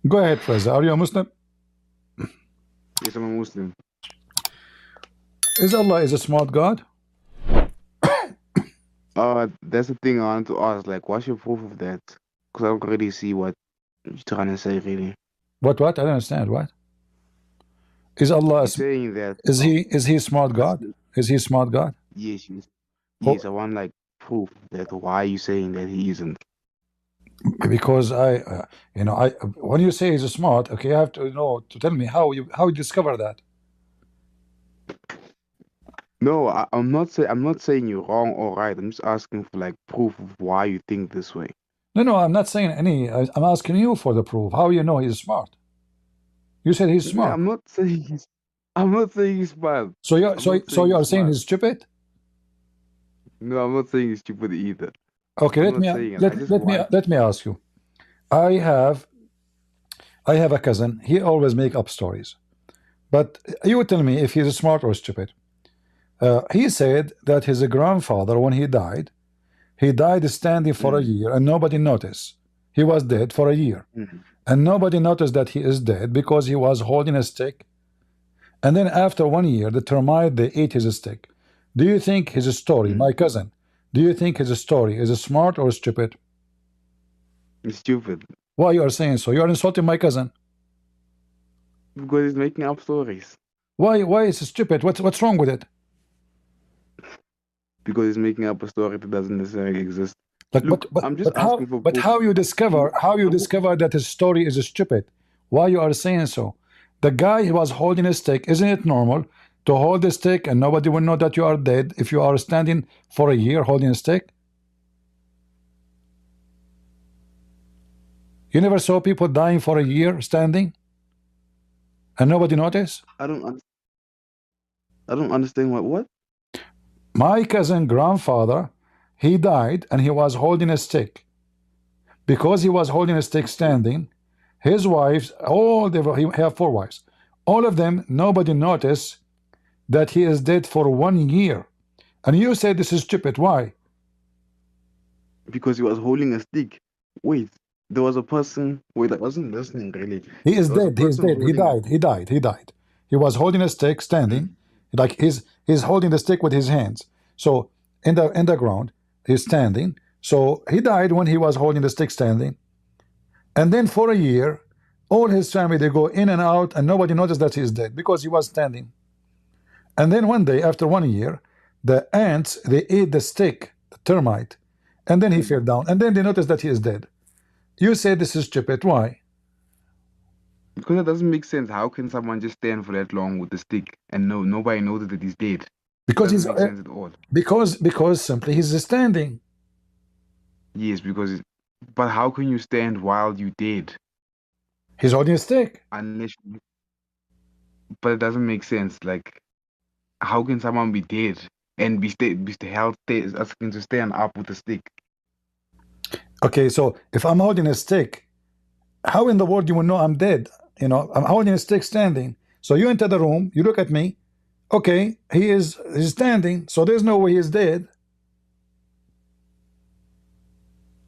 Go ahead, Fraser. Are you a Muslim? Yes, I'm a Muslim. Is Allah is a smart God? That's the thing I wanted to ask. Like, what's your proof of that? Because I don't really see what you're trying to say, really. What? I don't understand. What? Is Allah? You're saying that. Is he a smart God? Is he a smart God? Yes, Oh, yes. I want like proof that why you saying that he isn't. because you know, when you say he's a smart, okay, I have to know to tell me how you discover that. No, I'm not saying you're wrong or right. I'm just asking for like proof of why you think this way. No, I'm not saying any. I'm asking you for the proof. How you know he's smart? You said he's smart. I'm not saying he's bad. So you are saying he's stupid? No, I'm not saying he's stupid either. Okay, let me ask you. I have a cousin. He always make up stories. But you tell me if he's smart or stupid. He said that his grandfather, when he died standing for a year and nobody noticed. He was dead for a year. And nobody noticed that he is dead because he was holding a stick. And then after 1 year, the termite, they ate his stick. Do you think his story, my cousin, do you think his story is smart or stupid? It's stupid. Why you are saying so? You are insulting my cousin. Because he's making up stories. Why is it stupid? What's wrong with it? Because he's making up a story that doesn't necessarily exist. Like, Look, I'm just asking for proof. how you discover that his story is stupid? Why you are saying so? The guy who was holding a stick, isn't it normal to hold a stick and nobody will know that you are dead if you are standing for a year holding a stick? You never saw people dying for a year standing and nobody noticed? I don't understand what? My cousin grandfather, he died and he was holding a stick. Because he was holding a stick standing, his wives, he have 4 wives, all of them, nobody noticed that he is dead for 1 year. And you say this is stupid. Why? Because he was holding a stick. Wait, there was a person. Wait, I wasn't listening really. He is dead. He is dead. He died. He was holding a stick standing, like he's holding the stick with his hands. So in the ground, he's standing. So he died when he was holding the stick standing. And then for a year, all his family, they go in and out and nobody noticed that he's dead because he was standing. And then one day, after 1 year, the ants, they ate the stick, the termite, and then he fell down. And then they noticed that he is dead. You say this is stupid. Why? Because it doesn't make sense. How can someone just stand for that long with the stick and nobody noticed that he's dead? Because he's make sense at all. Because simply he's standing. Yes, but how can you stand while you dead? He's holding a stick. But it doesn't make sense. Like, how can someone be dead and be asking to stand up with a stick? Okay, so if I'm holding a stick, how in the world you will know I'm dead? You know, I'm holding a stick standing. So you enter the room, you look at me. Okay, he's standing, so there's no way he's dead.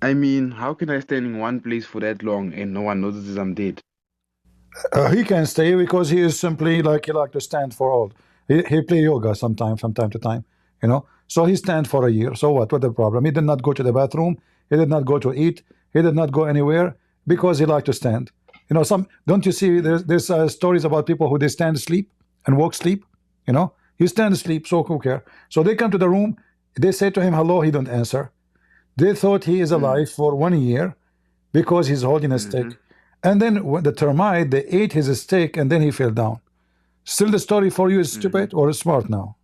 I mean, how can I stand in one place for that long and no one notices I'm dead? He can stay because he is simply like he like to stand for all. He play yoga from time to time, you know. So he stand for a year. So what? What the problem? He did not go to the bathroom. He did not go to eat. He did not go anywhere because he liked to stand. You know, don't you see? There's stories about people who they stand asleep and walk sleep. You know, he stand asleep. So who care? So they come to the room. They say to him hello. He don't answer. They thought he is alive for 1 year because he's holding a stick. And then when the termite, they ate his stick and then he fell down. Still the story for you is stupid or smart now?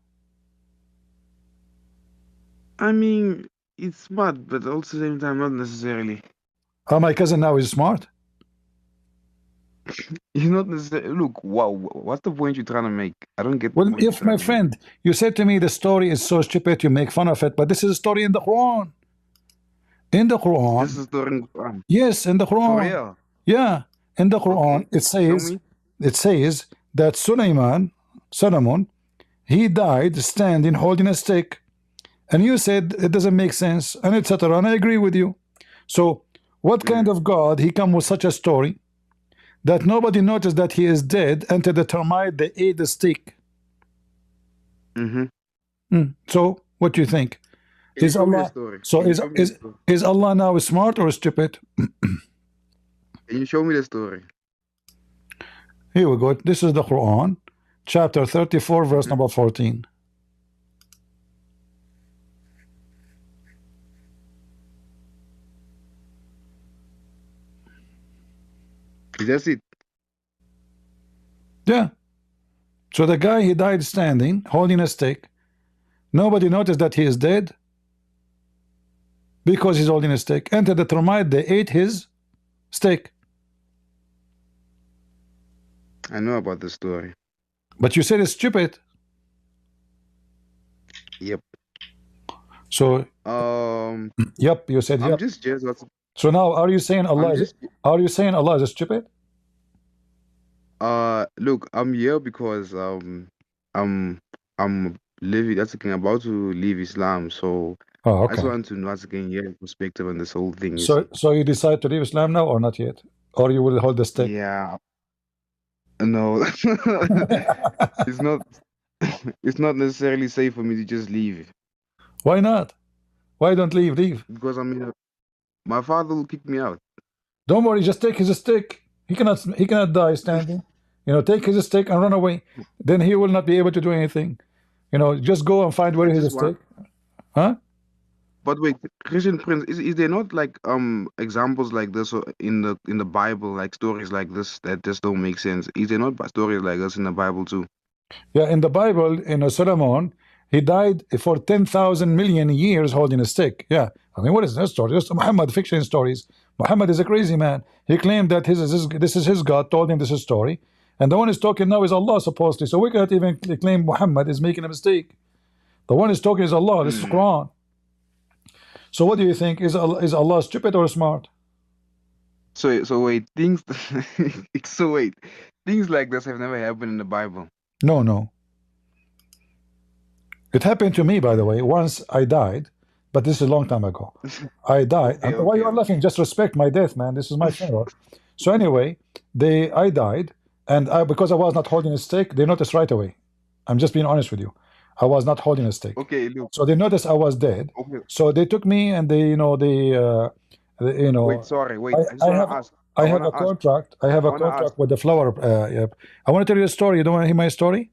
I mean, it's smart, but also at the same time, not necessarily. My cousin now is smart? He's not necessarily. Look, wow, what's the point you're trying to make? I don't get. Well, if my friend, you said to me the story is so stupid, you make fun of it, but this is a story in the Quran. In the Quran. This is a story in the Quran. Yes, in the Quran. For real? Yeah, in the Quran, okay. It says that Solomon, he died standing holding a stick, and you said it doesn't make sense, and etc. And I agree with you. So, what kind of God he come with such a story? that nobody noticed that he is dead until the termite they ate the stick. So what do you think? Can you Is show me the Allah story? so Can you show me the story? is Allah now smart or stupid? Can you show me the story? Here we go. This is the Quran, chapter 34, verse number 14. That's it. Yeah. So the guy, he died standing, holding a stick. Nobody noticed that he is dead because he's holding a stick. Enter the termite, they ate his stick. I know about the story. But you said it's stupid. Yep. So yep, you said I'm yep. just jealous. So now are you saying Allah is stupid? Look, I'm here because I'm living. That's again about to leave Islam, so Oh, I just okay. want to know what's again your perspective on this whole thing. You see. So you decide to leave Islam now or not yet? Or you will hold the stick? Yeah. No, it's not. It's not necessarily safe for me to just leave Why not? Why don't leave? Leave. because I mean, my father will kick me out. Don't worry, just take his stick. He cannot die standing. You know, take his stick and run away. Then he will not be able to do anything. You know, just go and find where I his just want. stick. Huh? But wait, Christian Prince, is there not like examples like this in the Bible, like stories like this that just don't make sense? Is there not stories like this in the Bible too? Yeah, in the Bible, Solomon, he died for 10,000 million years holding a stick. Yeah, I mean, what is that story? Just Muhammad fiction stories. Muhammad is a crazy man. He claimed that this is his God, told him this is story. And the one who's talking now is Allah, supposedly. So we cannot even claim Muhammad is making a mistake. The one who's talking is Allah. This is Quran. So what do you think? Is Allah stupid or smart? So wait, things things like this have never happened in the Bible. No. It happened to me, by the way. Once I died, but this is a long time ago. I died. Okay, Why you are okay. laughing? Just respect my death, man. This is my funeral. So anyway, I died, and because I was not holding a stick, they noticed right away. I'm just being honest with you. I was not holding a stick. Okay, look. So they noticed I was dead. Okay. So they took me and they Wait, sorry, wait. I just want to ask. I have a contract. I have a contract with the flower. Yep. I want to tell you a story. You don't want to hear my story?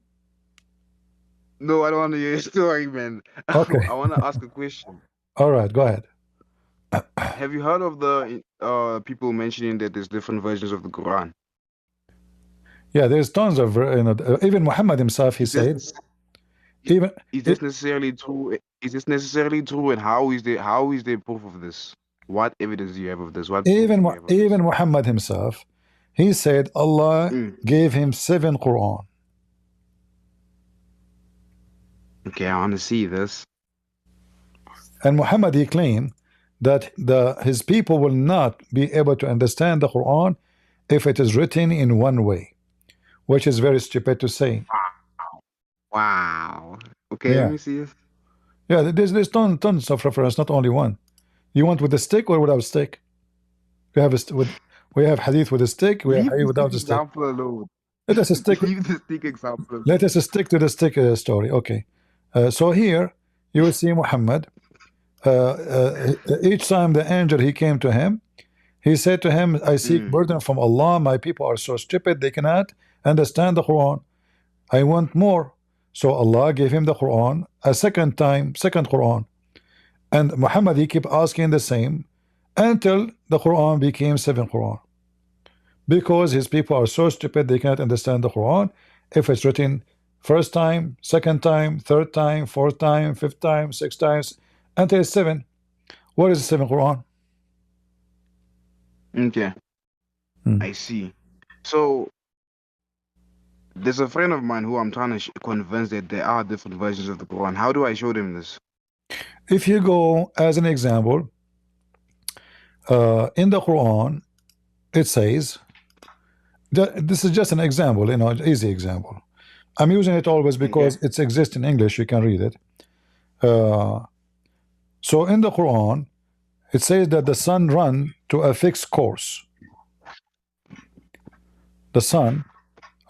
No, I don't want to hear your story, man. Okay. I want to ask a question. All right, go ahead. Have you heard of the people mentioning that there's different versions of the Quran? Yeah, there's tons of even Muhammad himself. He said, even is this necessarily true? Is this necessarily true? And how is there proof of this? What evidence do you have of this? What even Muhammad himself, he said Allah gave him 7 Quran. Okay, I want to see this. And Muhammad, he claimed that his people will not be able to understand the Quran if it is written in one way, which is very stupid to say. Wow. Okay, Yeah. let me see this. Yeah, there's tons of reference, not only one. You want with a stick or without a stick? We have hadith with a stick. We have hadith without a stick. Example alone. Let us stick. Leave the stick example. Let us stick to the stick story. Okay. So here you will see Muhammad. Each time the angel he came to him, he said to him, I seek burden from Allah. My people are so stupid they cannot understand the Quran. I want more. So Allah gave him the Quran a second Quran. And Muhammad, he kept asking the same until the Quran became 7 Quran. Because his people are so stupid they cannot understand the Quran if it's written first time, second time, third time, fourth time, fifth time, 6 times, until it's 7. What is the 7 Quran? Okay. I see. So there's a friend of mine who I'm trying to convince that there are different versions of the Quran. How do I show them this? If you go as an example, in the Quran, it says, this is just an example, easy example. I'm using it always because it exists in English. You can read it. So in the Quran, it says that the sun run to a fixed course. the sun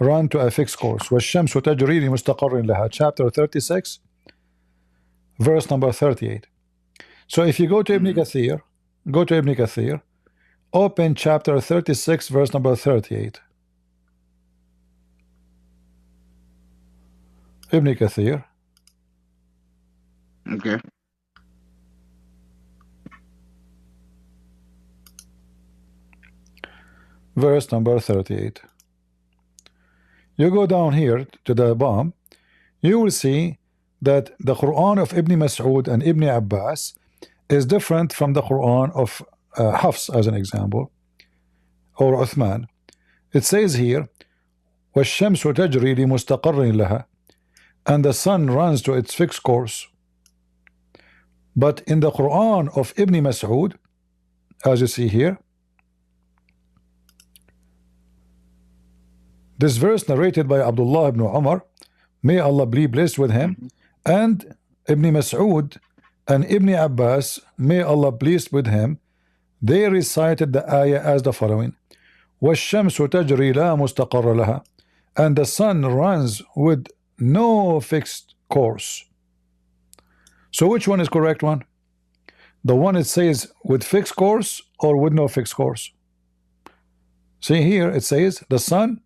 run to a fixed course. وَالشَّمْسُ تَجْرِي لِمُسْتَقَرٍ لَهَا. Chapter 36, verse number 38. So if you go to Ibn Kathir, open chapter 36, verse number 38. Ibn Kathir. Okay. Verse number 38. You go down here to the bottom, you will see that the Quran of Ibn Mas'ud and Ibn Abbas is different from the Quran of Hafs, as an example, or Uthman. It says here, وَالشَّمْسُ تَجْرِي لِمُسْتَقَرٍ لَهَا, and the sun runs to its fixed course. But in the Quran of Ibn Mas'ud, as you see here, this verse narrated by Abdullah ibn Umar, may Allah be blessed with him, and Ibn Mas'ud and Ibn Abbas, may Allah be pleased with him, they recited the ayah as the following: وَالشَّمْسُ تَجْرِي لَا مُسْتَقَرَّ لَهَا, and the sun runs with no fixed course. So which one is correct one? The one it says with fixed course or with no fixed course? See here, it says the sun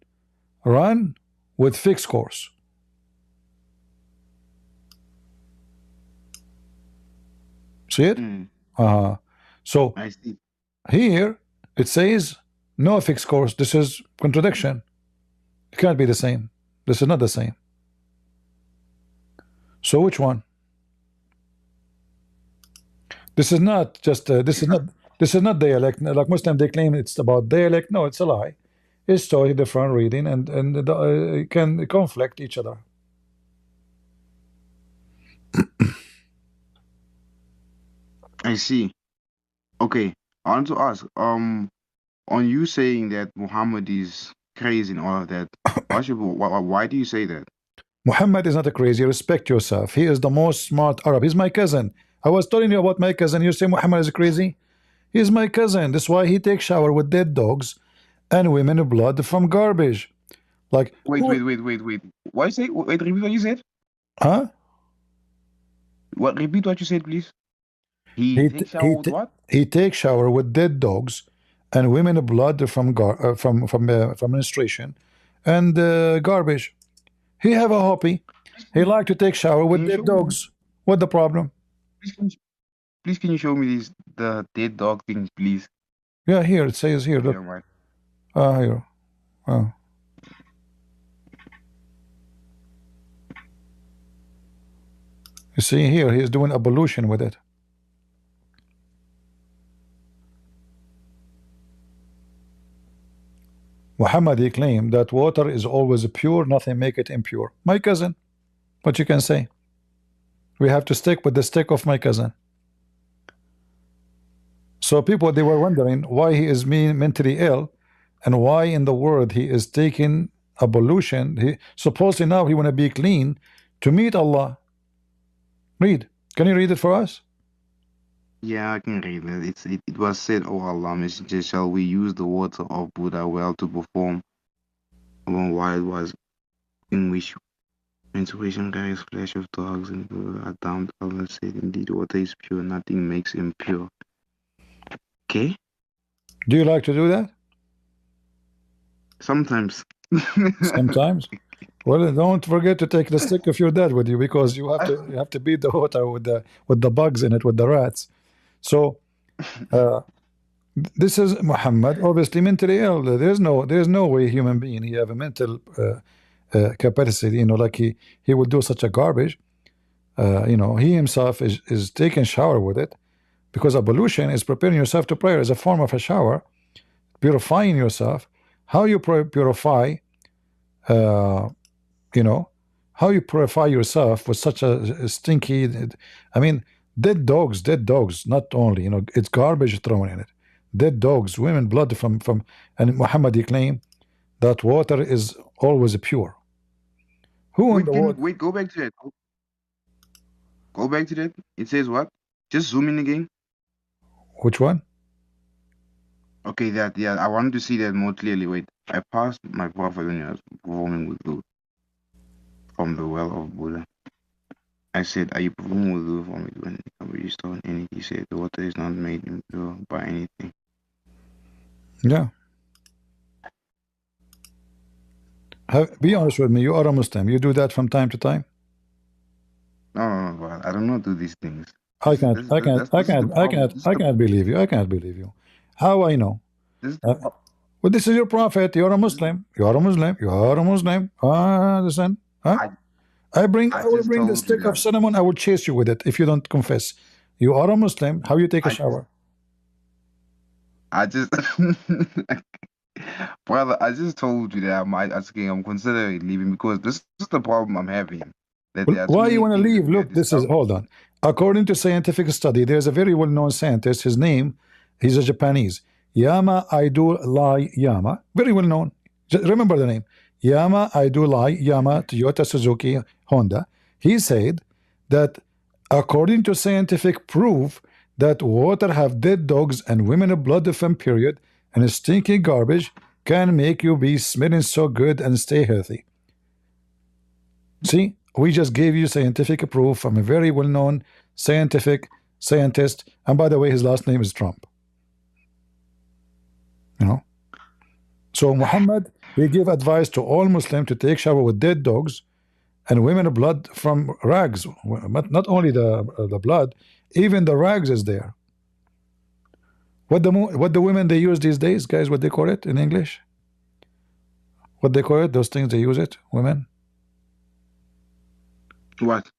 run with fixed course. See it? So I see. here it says no fixed course. This is contradiction. It can't be the same. This is not the same. So which one? This is not just this is not dialect. Like Muslims, they claim it's about dialect. No, it's a lie. It's totally different reading, and can conflict each other. I see. Okay. I want to ask, on you saying that Muhammad is crazy and all of that, why do you say that? Muhammad is not a crazy. Respect yourself. He is the most smart Arab. He's my cousin. I was telling you about my cousin. You say Muhammad is crazy? He's my cousin. That's why he takes shower with dead dogs and women blood from garbage. Like Wait. What you say? Wait, repeat what you said. huh? What? Repeat what you said, please. He takes shower with what? He takes shower with dead dogs and women blood from menstruation and garbage. He have a hobby. He like to take shower with dead dogs. What the problem? Please, can you show me the dead dog thing, please? Yeah, here it says here. Look. Here. Oh. You see here, he's doing ablution with it. Muhammad, he claimed that water is always pure, nothing make it impure. My cousin, what you can say? We have to stick with the stick of my cousin. So people, they were wondering why he is mentally ill, and why in the world he is taking ablution. He supposedly now he want to be clean to meet Allah. Read. Can you read it for us? Yeah, I can read it. It was said, "O Allah, Messenger, shall we use the water of Buddha well to perform while it was in which menstruation carries flesh of dogs and are damned?" Allah said, "Indeed, water is pure; nothing makes impure." Okay. Do you like to do that? Sometimes. Sometimes. Well, don't forget to take the stick of your dad with you, because you have to beat the water with the bugs in it, with the rats. So this is Muhammad, obviously mentally ill. There's no way human being he have a mental capacity, like he would do such a garbage. He himself is taking shower with it, because ablution is preparing yourself to prayer as a form of a shower, purifying yourself. How you purify how you purify yourself with such a stinky, I mean, dead dogs, not only, it's garbage thrown in it. Dead dogs, women blood from and Muhammad claimed that water is always pure. Who in the world? Wait, go back to that. Go back to that. It says what? Just zoom in again. Which one? Okay, yeah, I wanted to see that more clearly. Wait. I passed my prophet when he was performing wudu from the well of Buddha. I said, "Are you performing wudu for me when somebody stone?" And he said, "The water is not made impure by anything." Yeah. Be honest with me. You are a Muslim. You do that from time to time. No, but I do not do these things. I can't. I can't. I This is the can't. I problem. can't. I can't believe you. I can't believe you. How I know? This is Uh, well, this is your prophet. You're a Muslim. You are a Muslim. You are a Muslim. Ah, listen. Huh? I I I will just bring the told you stick of that. cinnamon. I will chase you with it if you don't confess. You are a Muslim. How you take a shower? I just brother, I just told you that I'm considering leaving because this is the problem I'm having. That Well, there are too why you many want to things that leave? we are Look, this is discovering. hold on. According to scientific study, there's a very well-known scientist. His name, he's a Japanese. Yama Aido Lai Yama, very well known. Remember the name. Yama Aido Lai Yama, Toyota, Suzuki, Honda. He said that according to scientific proof that water have dead dogs and women blood from period and stinky garbage can make you be smelling so good and stay healthy. See, we just gave you scientific proof from a very well-known scientist, and by the way, his last name is Trump. You know, so Muhammad, he gave advice to all Muslims to take shower with dead dogs and women blood from rags. But not only the blood, even the rags is there. What the women they use these days, guys? What they call it in English? What they call it? Those things they use it, women. What?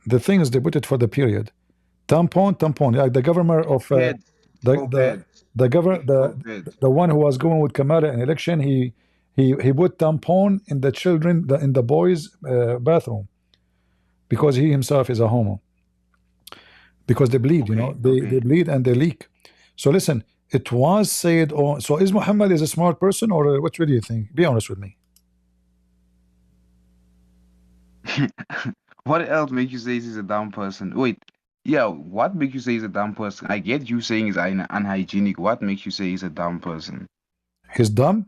The things they put it for the period. Tampon. Like the governor of Pads. the Called the pads. the governor It's called pads. the one who was going with Kamala in election. He put tampon in the children in the boys' bathroom because he himself is a homo. Because they bleed, you know, Okay, they okay. bleed and they leak. So listen, it was said. Oh, so is Muhammad is a smart person, or what? What do you think? Be honest with me. What else makes you say he's a dumb person? Wait, yeah, what makes you say he's a dumb person? I get you saying he's unhygienic. What makes you say he's a dumb person? He's dumb.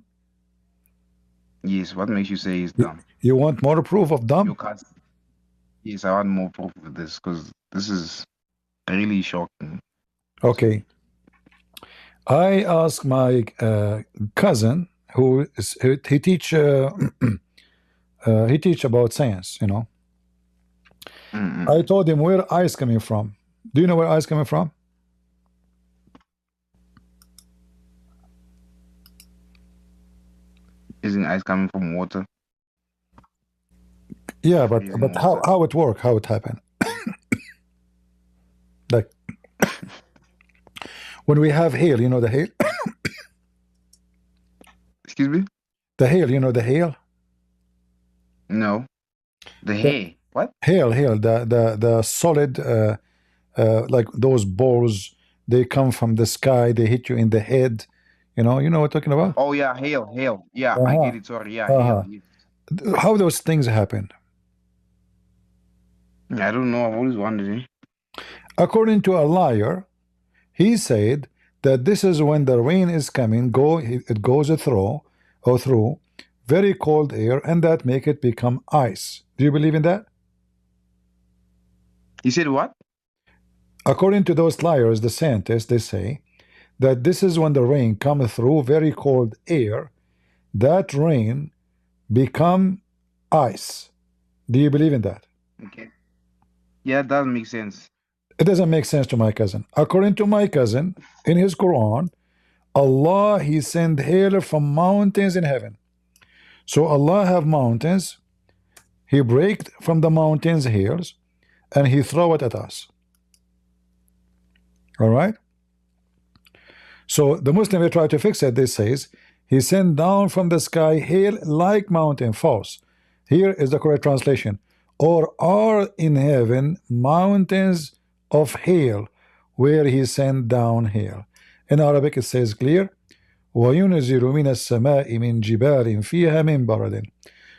Yes, what makes you say he's You, dumb? you want more proof of Your dumb? cousin. Yes, I want more proof of this because this is really shocking. Okay. I asked my cousin who is he teach he teach about science, you know. Mm-mm. I told him where ice coming from. Do you know where ice coming from? Isn't ice coming from water? Yeah, Freezing but water. how it work? How it happen? Like when we have hail, you know the hail, Excuse me? the hail, you know the hail, No. The the hair. What? hail, the solid like those balls. They come from the sky. They hit you in the head. You know what I'm talking about? Oh yeah, hail. Yeah, I Uh-huh. get it. Sorry. Yeah, Uh-huh. hail. Yes. How those things happen? I don't know. I've always wondered. According to a liar, he said that this is when the rain is coming, it goes through very cold air, and that make it become ice. Do you believe in that? He said what? According to those liars, the scientists, they say that this is when the rain comes through very cold air, that rain become ice. Do you believe in that? Okay. Yeah, that does make sense. It doesn't make sense to my cousin. According to my cousin, in his Quran, Allah, he sent hail from mountains in heaven. So Allah have mountains, he break from the mountains hails, and he throw it at us. All right. So the Muslim, they try to fix it. They says he sent down from the sky hail like mountain. False. Here is the correct translation. Or are in heaven mountains of hail where he sent down hail. In Arabic it says clear. وَيُنْزِلُ مِنَ السَّمَاءِ مِنْ جِبَالٍ فِيهَا مِنْ بَرَدٍ.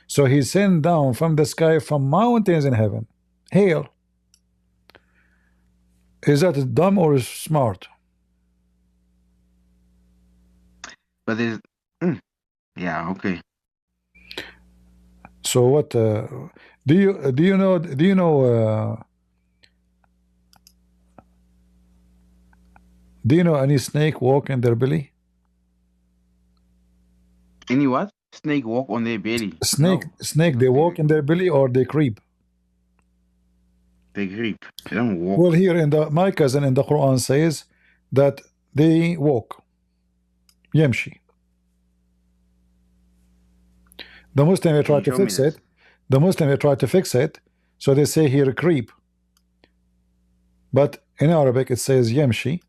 So he sent down from the sky from mountains in heaven hail. Is that dumb or smart? But there's Yeah, okay. So what do you know any snake walk in their belly? Any what? Snake walk on their belly? Snake, No. snake, they Because walk in their belly or they creep? they creep. They don't Well, walk. here in the my cousin in the Quran says that they walk. Yamshi. The Muslim they Can try you to show me fix it. this? The Muslim they try to fix it, so they say here creep. But in Arabic it says Yamshi.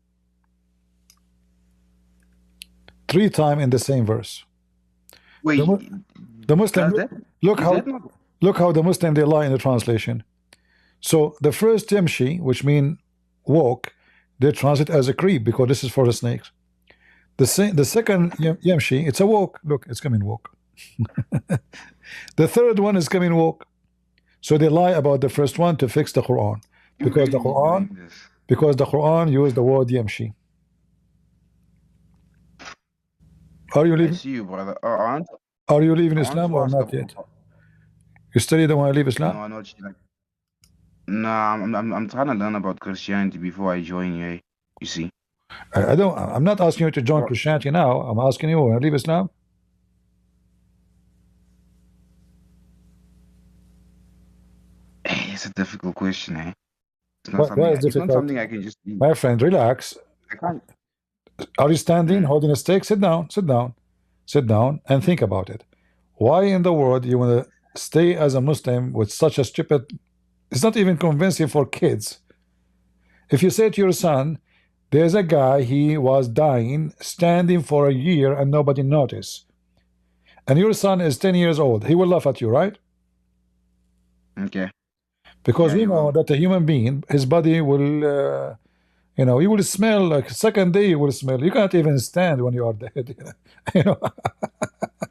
3 times in the same verse. The, Wait, Mu- the Muslim does that? look Is how that not? look how the Muslim they lie in the translation. So the first Yamshi, which mean walk, they translate as a creep because this is for the snakes. The second Yamshi, it's a walk. Look, it's coming walk. The third one is coming walk. So they lie about the first one to fix the Quran You because the really be Quran doing this. because the Quran used the word Yamshi. Are you I leaving? see you, brother. Are you leaving I want Islam to or ask not about. yet? You still don't want to leave Islam? No, I know what you like. Nah, I'm trying to learn about Christianity before I join you. You see. I don't. I'm not asking you to join Well, Christianity now. I'm asking you want to leave Islam. it's a difficult question, eh? It's not Why something. is It's not difficult, something I can just leave. my friend? Relax. I can't. Are you standing, Mm. holding a stick? Sit down. Sit down. Sit down and think about it. Why in the world you want to stay as a Muslim with such a stupid? It's not even convincing for kids. If you say to your son, there's a guy, he was dying, standing for a year and nobody noticed, and your son is 10 years old, he will laugh at you, right? Okay. Because Yeah, we you know will. that a human being, his body will, you will smell like second day you will smell. You can't even stand when you are dead. You know,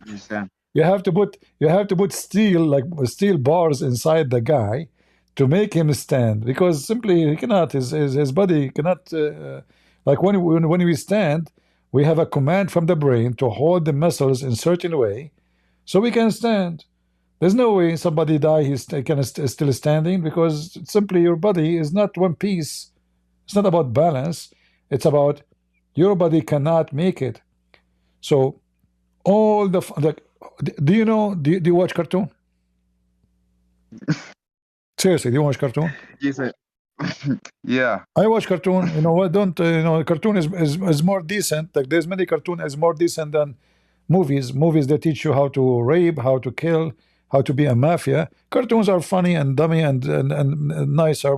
Understand? you have to put steel like steel bars inside the guy to make him stand because simply he cannot his body cannot like when we stand we have a command from the brain to hold the muscles in certain way so we can stand. There's no way somebody die still standing because simply your body is not one piece. It's not about balance. It's about your body cannot make it. So all the do you know do you watch cartoon? Seriously, do you watch cartoon? Yes, I. Yeah. I watch cartoon. You know what? Don't cartoon is more decent. Like there's many cartoon is more decent than movies. Movies that teach you how to rape, how to kill, how to be a mafia. Cartoons are funny and dummy and nice are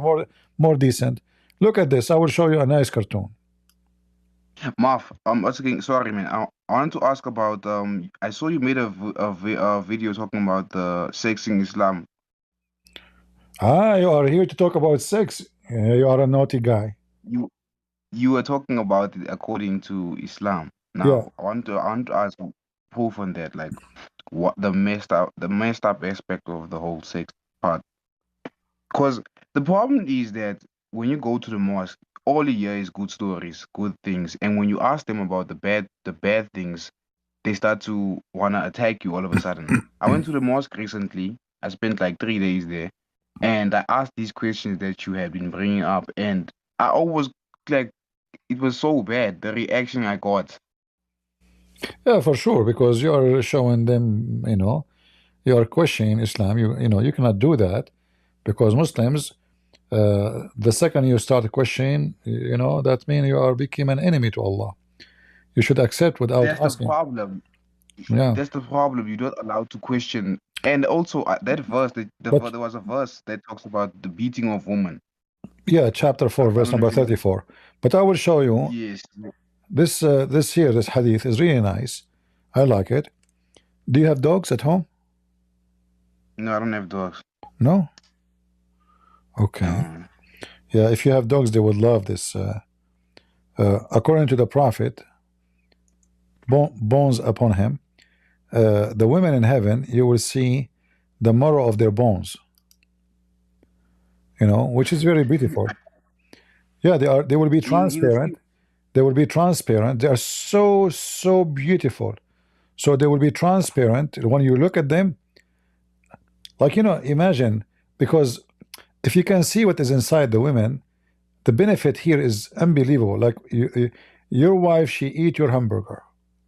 more decent. Look at this. I will show you a nice cartoon. Marv, I'm asking. Sorry, man. I want to ask about. I saw you made a video talking about the sex in Islam. You are here to talk about sex. You are a naughty guy. You you were talking about it according to Islam. Yeah. Now, I want to ask proof on that. Like, what the messed up aspect of the whole sex part. Because the problem is that when you go to the mosque, all you hear is good stories, good things, and when you ask them about the bad things, they start to wanna attack you all of a sudden. I went to the mosque recently. I spent like 3 days there, and I asked these questions that you have been bringing up, and I always like it was so bad the reaction I got. Yeah, for sure, because you are showing them, you are questioning Islam. You cannot do that because Muslims, the second you start questioning, that means you are become an enemy to Allah. You should accept without That's the asking. problem. Yeah, That's the problem. You're not allowed to question. And also that verse, but there was a verse that talks about the beating of women. yeah, chapter I, four, I verse don't know number if you. 34. But I will show you Yes. this hadith is really nice. I like it. Do you have dogs at home? No, I don't have dogs. No. Okay. No. Yeah, if you have dogs, they would love this. According to the Prophet, bones upon him. The women in heaven, you will see the marrow of their bones. Which is very beautiful. Yeah, they are. They will be In the transparent. They will be transparent. They are so beautiful, So they will be transparent when you look at them. Like, imagine, because if you can see what is inside the women, the benefit here is unbelievable. Like, your wife, she eat your hamburger.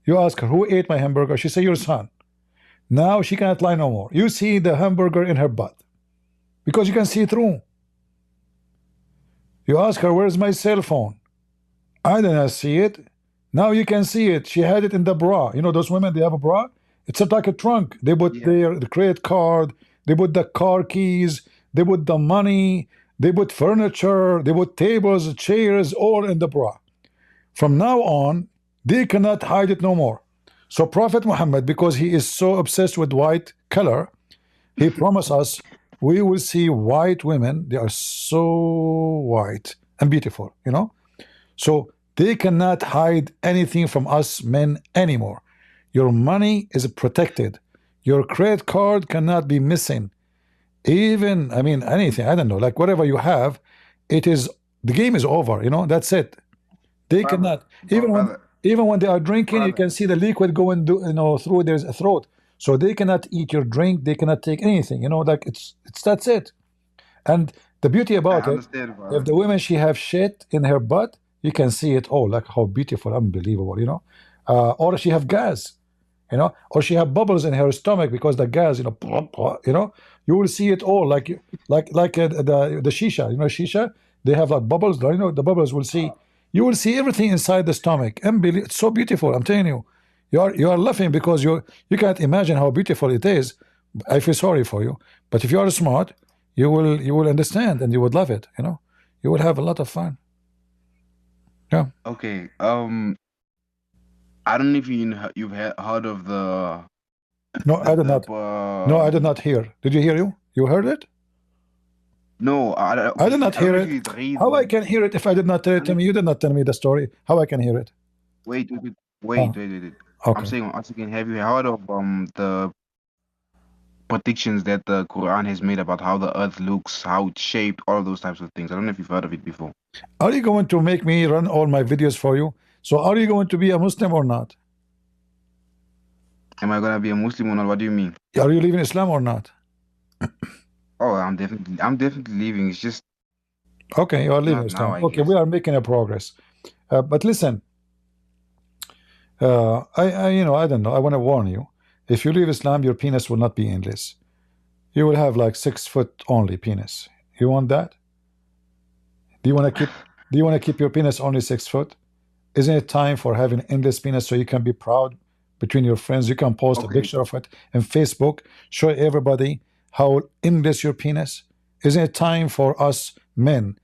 You ask her, who ate my hamburger? She say, your son. Now she cannot lie no more. You see the hamburger in her butt because you can see through. You ask her, where's my cell phone? I did not see it. Now you can see it. She had it in the bra. You know those women, they have a bra. It's like a trunk. They put the credit card. They put the car keys. They put the money. They put furniture. They put tables, chairs, all in the bra. From now on, they cannot hide it no more. So Prophet Muhammad, because he is so obsessed with white color, he promised us we will see white women. They are so white and beautiful, So they cannot hide anything from us men anymore. Your money is protected. Your credit card cannot be missing. Even, I mean, anything, I don't know, like whatever you have, the game is over, that's it. They cannot, even when they are drinking, you can see the liquid going through their throat. So they cannot eat your drink, they cannot take anything, like it's that's it. And the beauty about it, if the women, she have shit in her butt, you can see it all, like how beautiful, unbelievable, or she have gas, or she have bubbles in her stomach because the gas, you will see it all, like the shisha, shisha, they have like bubbles, the bubbles will see, you will see everything inside the stomach. It's so beautiful, I'm telling you. You are laughing because you can't imagine how beautiful it is. I feel sorry for you, but if you are smart, you will understand and you would love it. You will have a lot of fun. Yeah. Okay. I don't know if you've heard of the. No, I did not. No, I did not hear. Did you hear you? You heard it? No, I did not hear it. How I can hear it if I did not tell it to me? You did not tell me the story. How I can hear it? Wait. Okay. I'm saying once again, have you heard of the predictions that the Quran has made about how the earth looks, how it's shaped, all of those types of things? I don't know if you've heard of it before. Are you going to make me run all my videos for you? So are you going to be a Muslim or not? Am I gonna be a Muslim or not? What do you mean? Are you leaving Islam or not? Oh, I'm definitely leaving. It's just okay. You are leaving Islam. Okay, we are making a progress. But listen, I don't know. I want to warn you. If you leave Islam, your penis will not be endless. You will have like 6 foot only penis. You want that? Do you want to keep your penis only 6 foot? Isn't it time for having endless penis so you can be proud between your friends? You can post a picture of it in Facebook, show everybody how endless your penis. Isn't it time for us men?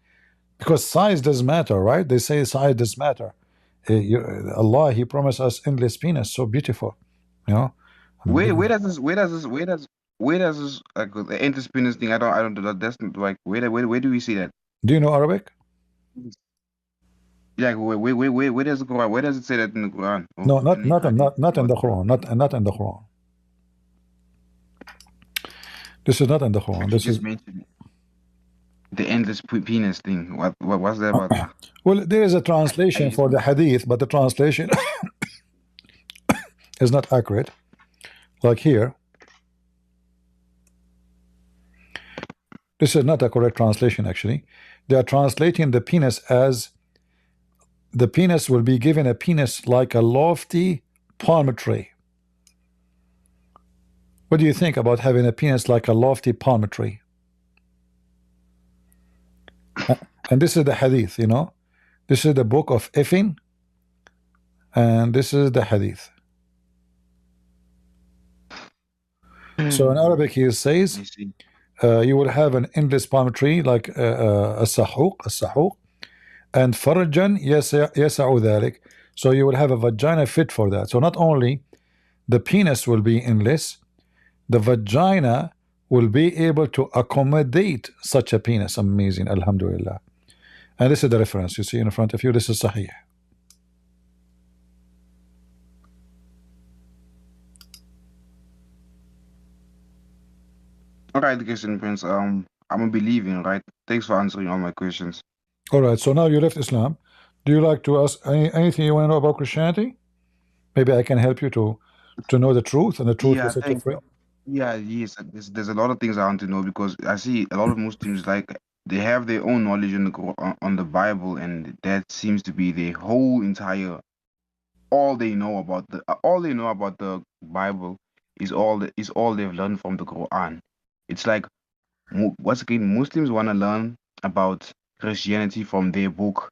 Because size does matter, right? They say size does matter. Allah, He promised us endless penis, so beautiful, Where does this like the endless penis thing? I don't do that. That's not like where do we see that? Do you know Arabic? Like where does it go? Where does it say that in the Quran? No, not in the Quran. Not in the Quran. This is not in the Quran. This is the endless penis thing. What's that about? Well, there is a translation for the hadith, but the translation is not accurate. Like here, this is not a correct translation. Actually, they are translating the penis as the penis will be given a penis like a lofty palm tree. What do you think about having a penis like a lofty palm tree? And this is the hadith, This is the book of Effin, and this is the hadith. So in Arabic, he says, you will have an endless palm tree like a sahuq, and farjan yasa'u dhalik. So you will have a vagina fit for that. So not only the penis will be endless, the vagina will be able to accommodate such a penis. Amazing, alhamdulillah. And this is the reference you see in front of you. This is Sahih. Alright, Christian Prince. I'm gonna be leaving, right? Thanks for answering all my questions. Alright, so now you left Islam. Do you like to ask anything you want to know about Christianity? Maybe I can help you to to know the truth, and the truth will Yeah, set you thank free. you. Yeah, yes. There's a lot of things I want to know because I see a lot of Muslims like they have their own knowledge on the on the Bible, and that seems to be their whole entire all they know about the Bible is all they've learned from the Quran. It's like once again, Muslims want to learn about Christianity from their book,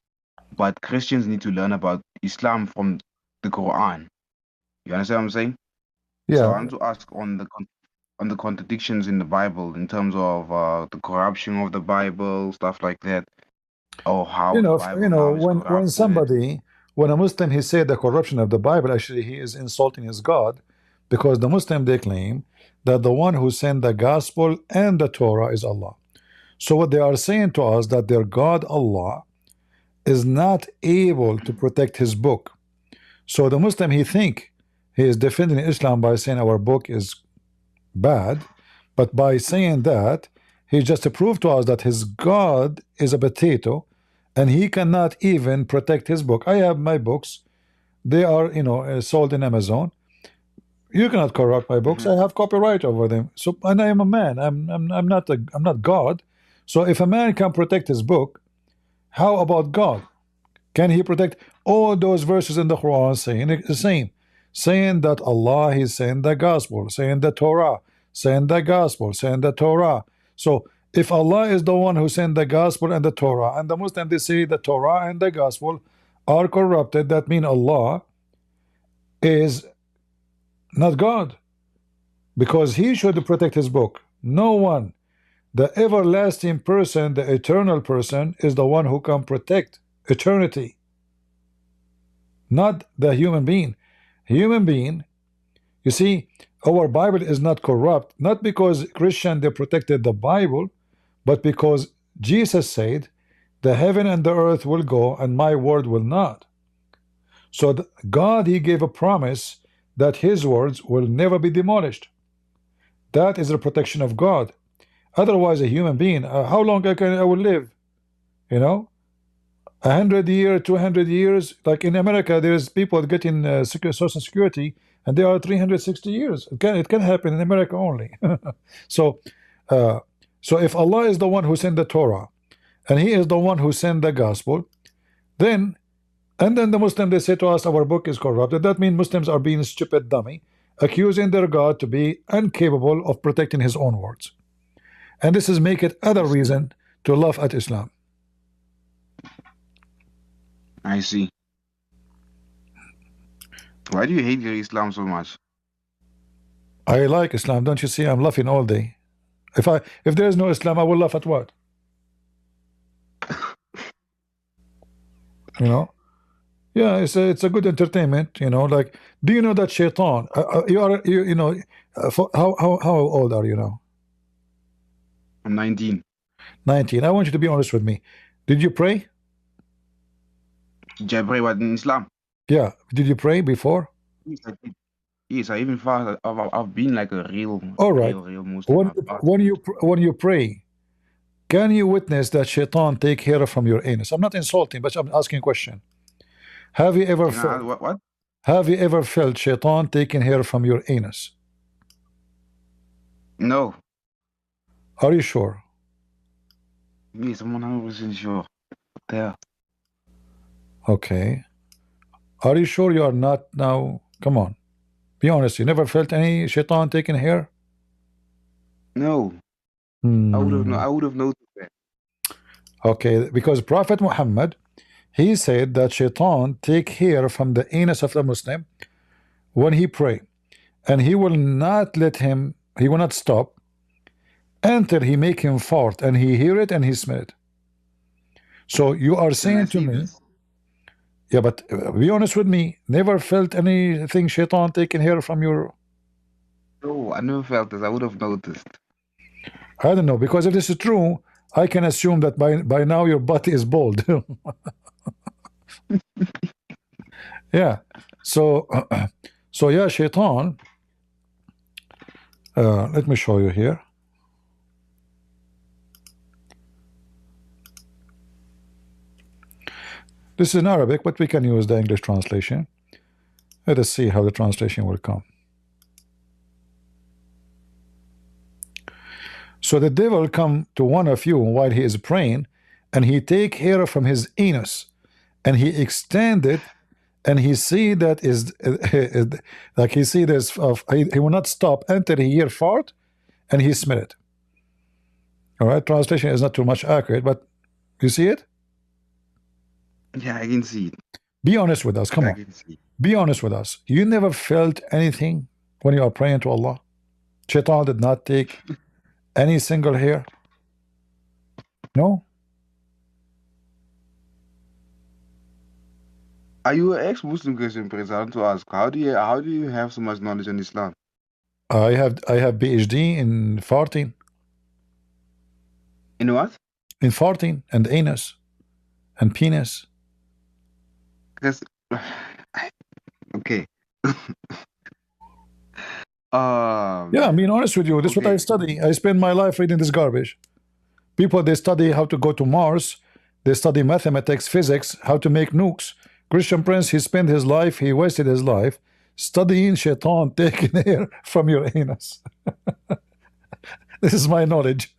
but Christians need to learn about Islam from the Quran. You understand what I'm saying? So I Yeah, want to ask on on the contradictions in the Bible in terms of the corruption of the Bible, stuff like that, or how the you Bible know, now is when corrupted. somebody, when a Muslim, he said the corruption of the Bible, actually he is insulting his God, because the Muslim, they claim that the one who sent the gospel and the Torah is Allah. So what they are saying to us, that their God Allah is not able to protect his book. So the Muslim, he think he is defending Islam by saying our book is bad, but by saying that, he just proved to us that his God is a potato, and he cannot even protect his book. I have my books; they are, sold in Amazon. You cannot corrupt my books. Hmm. I have copyright over them. So, and I am a man. I'm not God. So if a man can protect his book, how about God? Can he protect all those verses in the Quran saying the same? Saying that Allah is saying the gospel, saying the Torah, saying the gospel, saying the Torah. So if Allah is the one who sent the gospel and the Torah, and the Muslims, they say the Torah and the gospel are corrupted, that means Allah is not God, because he should protect his book. No one. The everlasting person, the eternal person, is the one who can protect eternity, not the human being. Human being, you see, our Bible is not corrupt, not because Christian they protected the Bible, but because Jesus said, the heaven and the earth will go and my word will not. So God, he gave a promise that his words will never be demolished. That is the protection of God. Otherwise, a human being, how long I will live? You know, 100 years, 200 years. Like in America, there's people getting Social Security, and they are 360 years. It can happen in America only. So, uh, so if Allah is the one who sent the Torah, and He is the one who sent the gospel, then and then the Muslim, they say to us our book is corrupted. That means Muslims are being stupid dummy, accusing their God to be incapable of protecting His own words, and this is make it I other see. reason to laugh at Islam. I see. Why do you hate your Islam so much? I like Islam. Don't you see? I'm laughing all day. If there is no Islam, I will laugh at what? You know? Yeah, it's a good entertainment. Like, do you know that Shaitan? You are you know? How old are you now? I'm 19. 19. I want you to be honest with me. Did you pray? Did I pray what in Islam? Yeah. Did you pray before? Yes, I did. Yes, I even fast. I've been like a All right. real Muslim. When I've when fasted. you when you pray, can you witness that Shaitan take hair from your anus? I'm not insulting, but I'm asking a question. Have you ever Can I ask felt? what? Have you ever felt Shaitan taking hair from your anus? No. Are you sure? Yes, I'm 100% sure. What the hell? Okay. Are you sure you are not now? Come on. Be honest. You never felt any Shaitan taking hair? No. Hmm. I would have noticed that. Okay. Because Prophet Muhammad, he said that Shaitan take hair from the anus of the Muslim when he pray, and he will not let him. He will not stop until he make him fart, and he hear it and he smell it. So you are Can I saying to see me, this? yeah, but be honest with me. Never felt anything Shaitan taking hair from your. No, I never felt this. I would have noticed. I don't know, because if this is true, I can assume that by now your butt is bald. Yeah. So so yeah, Shaitan. Let me show you here. This is in Arabic, but we can use the English translation. Let us see how the translation will come. So the devil come to one of you while he is praying, and he take hair from his anus, and he extend it, and he see that is like he see this of he will not stop until he hear fart, and he smell it. All right, translation is not too much accurate, but you see it. Yeah, I can see it. Be honest with us. Come I on, can see it. be honest with us. You never felt anything when you are praying to Allah? Shaitan did not take any single hair? No? Are you an ex-Muslim, Christian Prince? I want to ask, how do you have so much knowledge on Islam? I have PhD in farting. In what? In farting and anus and penis. Because okay. Yeah, I'm being honest with you. This is what I study. I spend my life reading this garbage. People, they study how to go to Mars. They study mathematics, physics, how to make nukes. Christian Prince, he spent his life, he wasted his life studying shaitan taking air from your anus. This is my knowledge.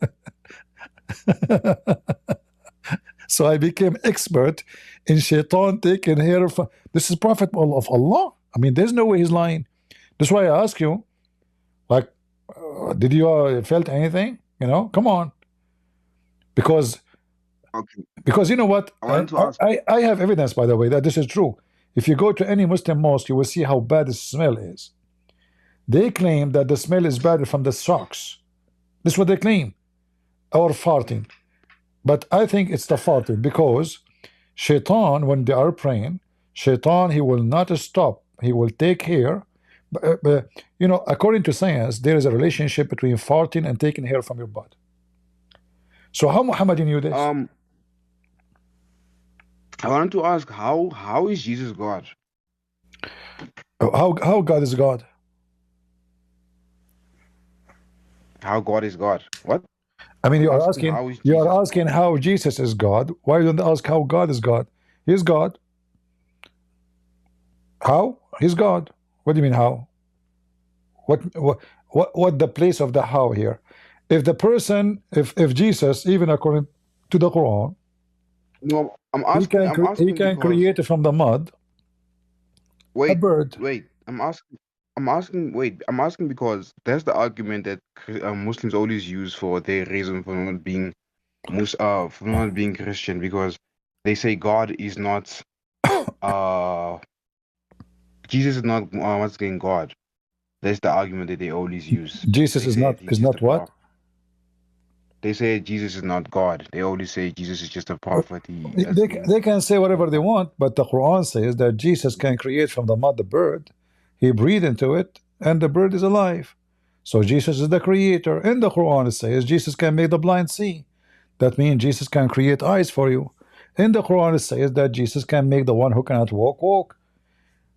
So I became expert in shaitan taking hair from. This is prophet of Allah. I mean, there's no way he's lying. That's why I ask you, like, did you felt anything? You know, come on. Because you know what? I have evidence, by the way, that this is true. If you go to any Muslim mosque, you will see how bad the smell is. They claim that the smell is bad from the socks. This is what they claim. Or farting. But I think it's the farting, because shaitan, when they are praying, shaitan, he will not stop. He will take hair. But, you know, according to science, there is a relationship between farting and taking hair from your butt. So how Muhammad knew this? I wanted to ask, how is Jesus God? How God is God? How God is God? What? I mean, you are asking how Jesus is God. Why don't you ask how God is God? He's God. How? He's God. What do you mean how? What the place of the how here? If the person, if Jesus, even according to the Quran, no, I'm asking. He can create from the mud. A bird. Wait. I'm asking because that's the argument that Muslims always use for their reason for not being Christian, because they say God is not Jesus is not once again God. That's the argument that they always use. Jesus is not what? They say Jesus is not God. They always say Jesus is just a prophet. They can say whatever they want, but the Quran says that Jesus can create from the mud the bird. He breathed into it, and the bird is alive. So Jesus is the creator. In the Quran, it says Jesus can make the blind see. That means Jesus can create eyes for you. In the Quran, it says that Jesus can make the one who cannot walk.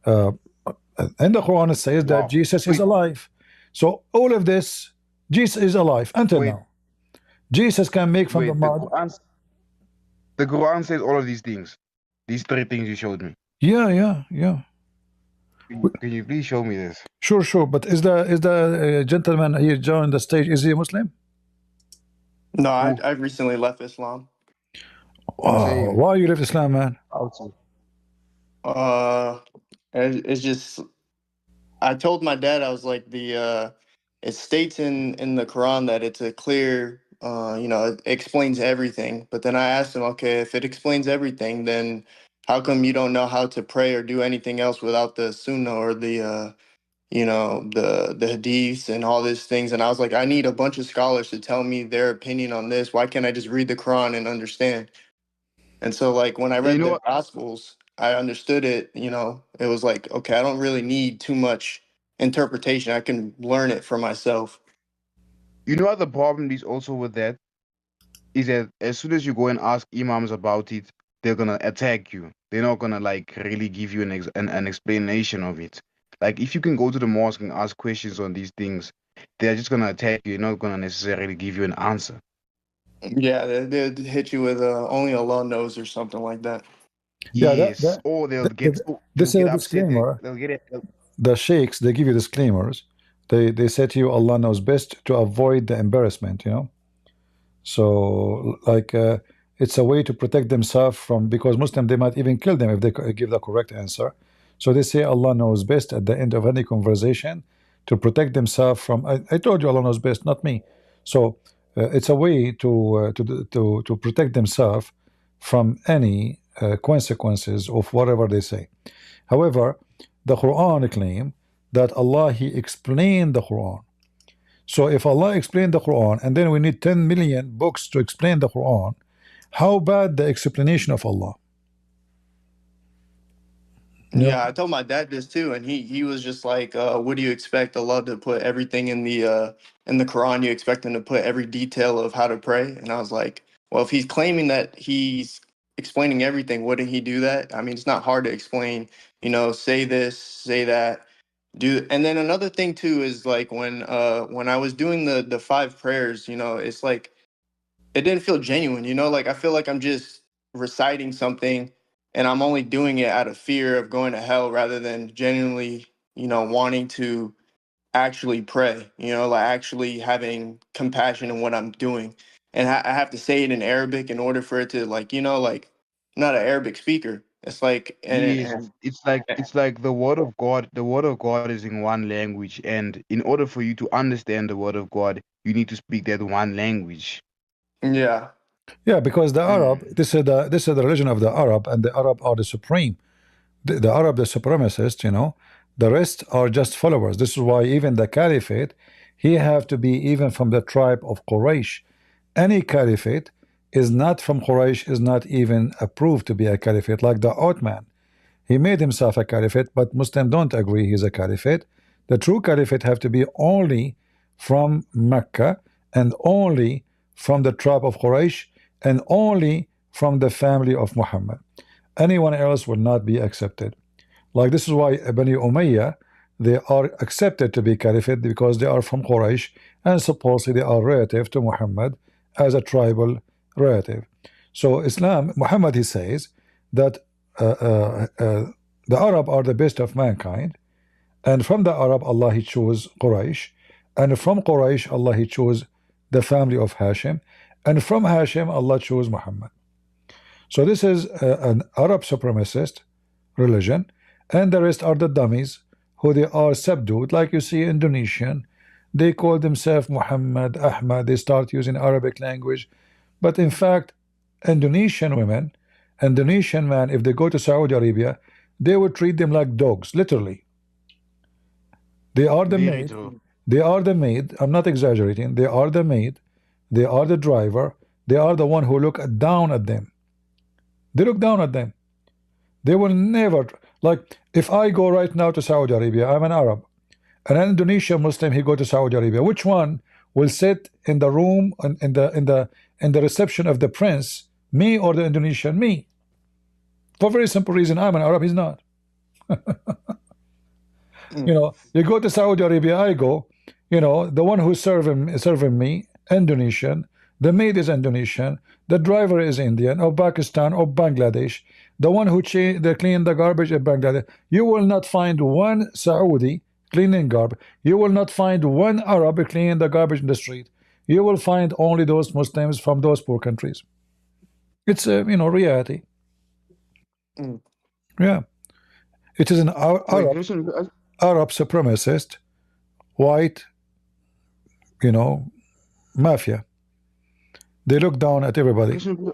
In the Quran, it says that Jesus is alive. So all of this, Jesus is alive until now. Jesus can make from the mud. The Quran says all of these things. These three things you showed me. Yeah. Can you please show me this? Sure. But is the gentleman here joined the stage? Is he a Muslim? No, I recently left Islam. Why you left Islam, man? It's just, I told my dad, I was like, it states in the Quran that it's a clear, it explains everything. But then I asked him, okay, if it explains everything, then how come you don't know how to pray or do anything else without the Sunnah or the Hadiths and all these things? And I was like, I need a bunch of scholars to tell me their opinion on this. Why can't I just read the Quran and understand? And so, like, when I read the Gospels, I understood it. It was like, okay, I don't really need too much interpretation. I can learn it for myself. You know what the problem is also with that? Is that as soon as you go and ask imams about it, they're gonna attack you. They're not gonna like really give you an explanation of it. Like, if you can go to the mosque and ask questions on these things, they're just gonna attack you. They're not gonna necessarily give you an answer. Yeah, they'd hit you with only Allah knows or something like that. Yes, or they'll get a disclaimer. They'll get it. The sheikhs, they give you disclaimers. They say to you, Allah knows best, to avoid the embarrassment. So like it's a way to protect themselves from, because Muslim they might even kill them if they give the correct answer. So they say Allah knows best at the end of any conversation to protect themselves from. I told you Allah knows best, not me. So it's a way to protect themselves from any consequences of whatever they say. However, the Quran claim that Allah He explained the Quran. So if Allah explained the Quran and then we need 10 million books to explain the Quran, how bad the explanation of Allah? Yeah, I told my dad this too, and he was just like, "What do you expect Allah to put everything in the Quran? You expect him to put every detail of how to pray?" And I was like, "Well, if he's claiming that he's explaining everything, wouldn't he do that? I mean, it's not hard to explain. You know, say this, say that, do." And then another thing too is like when I was doing the five prayers, you know, it's like it didn't feel genuine, you know, like I feel like I'm just reciting something and I'm only doing it out of fear of going to hell rather than genuinely, you know, wanting to actually pray, you know, like actually having compassion in what I'm doing. And I have to say it in Arabic in order for it to like, you know, like I'm not an Arabic speaker. It's like Yes, it's like the word of God. The word of God is in one language, and in order for you to understand the word of God, you need to speak that one language. yeah. Yeah, because the Arab, Mm. this is the religion of the Arab, and the Arab are the supreme. The Arab, the supremacist, you know, the rest are just followers. This is why even the caliphate, he have to be even from the tribe of Quraysh. Any caliphate is not from Quraysh, is not even approved to be a caliphate, like the Ottoman. He made himself a caliphate, but Muslims don't agree he's a caliphate. The true caliphate have to be only from Mecca and only from the tribe of Quraysh and only from the family of Muhammad. Anyone else will not be accepted. Like this is why Bani Umayyah, they are accepted to be caliphate because they are from Quraysh and supposedly they are relative to Muhammad as a tribal relative. So Islam, Muhammad, he says that uh, uh, uh, the Arab are the best of mankind, and from the Arab Allah He chose Quraysh, and from Quraysh Allah He chose the family of Hashim, and from Hashim Allah chose Muhammad. So this is an Arab supremacist religion, and the rest are the dummies who they are subdued, like you see Indonesian. They call themselves Muhammad, Ahmad. They start using Arabic language, but in fact, Indonesian women, Indonesian men, if they go to Saudi Arabia, they would treat them like dogs, literally. They are the Very maid. true. They are the maid. I'm not exaggerating. They are the maid. They are the driver. They are the one who look down at them. They look down at them. They will never, like if I go right now to Saudi Arabia, I'm an Arab, and an Indonesian Muslim he go to Saudi Arabia. Which one will sit in the room and in the reception of the prince? Me or the Indonesian? Me. For a very simple reason, I'm an Arab. He's not. You know, you go to Saudi Arabia, I go. You know, the one who's serving me, Indonesian. The maid is Indonesian. The driver is Indian or Pakistan or Bangladesh. The one who they clean the garbage in Bangladesh. You will not find one Saudi cleaning garbage. You will not find one Arab cleaning the garbage in the street. You will find only those Muslims from those poor countries. It's a reality. Mm. Yeah, it is an Wait, Christian, Arab supremacist white mafia. They look down at everybody. Christian,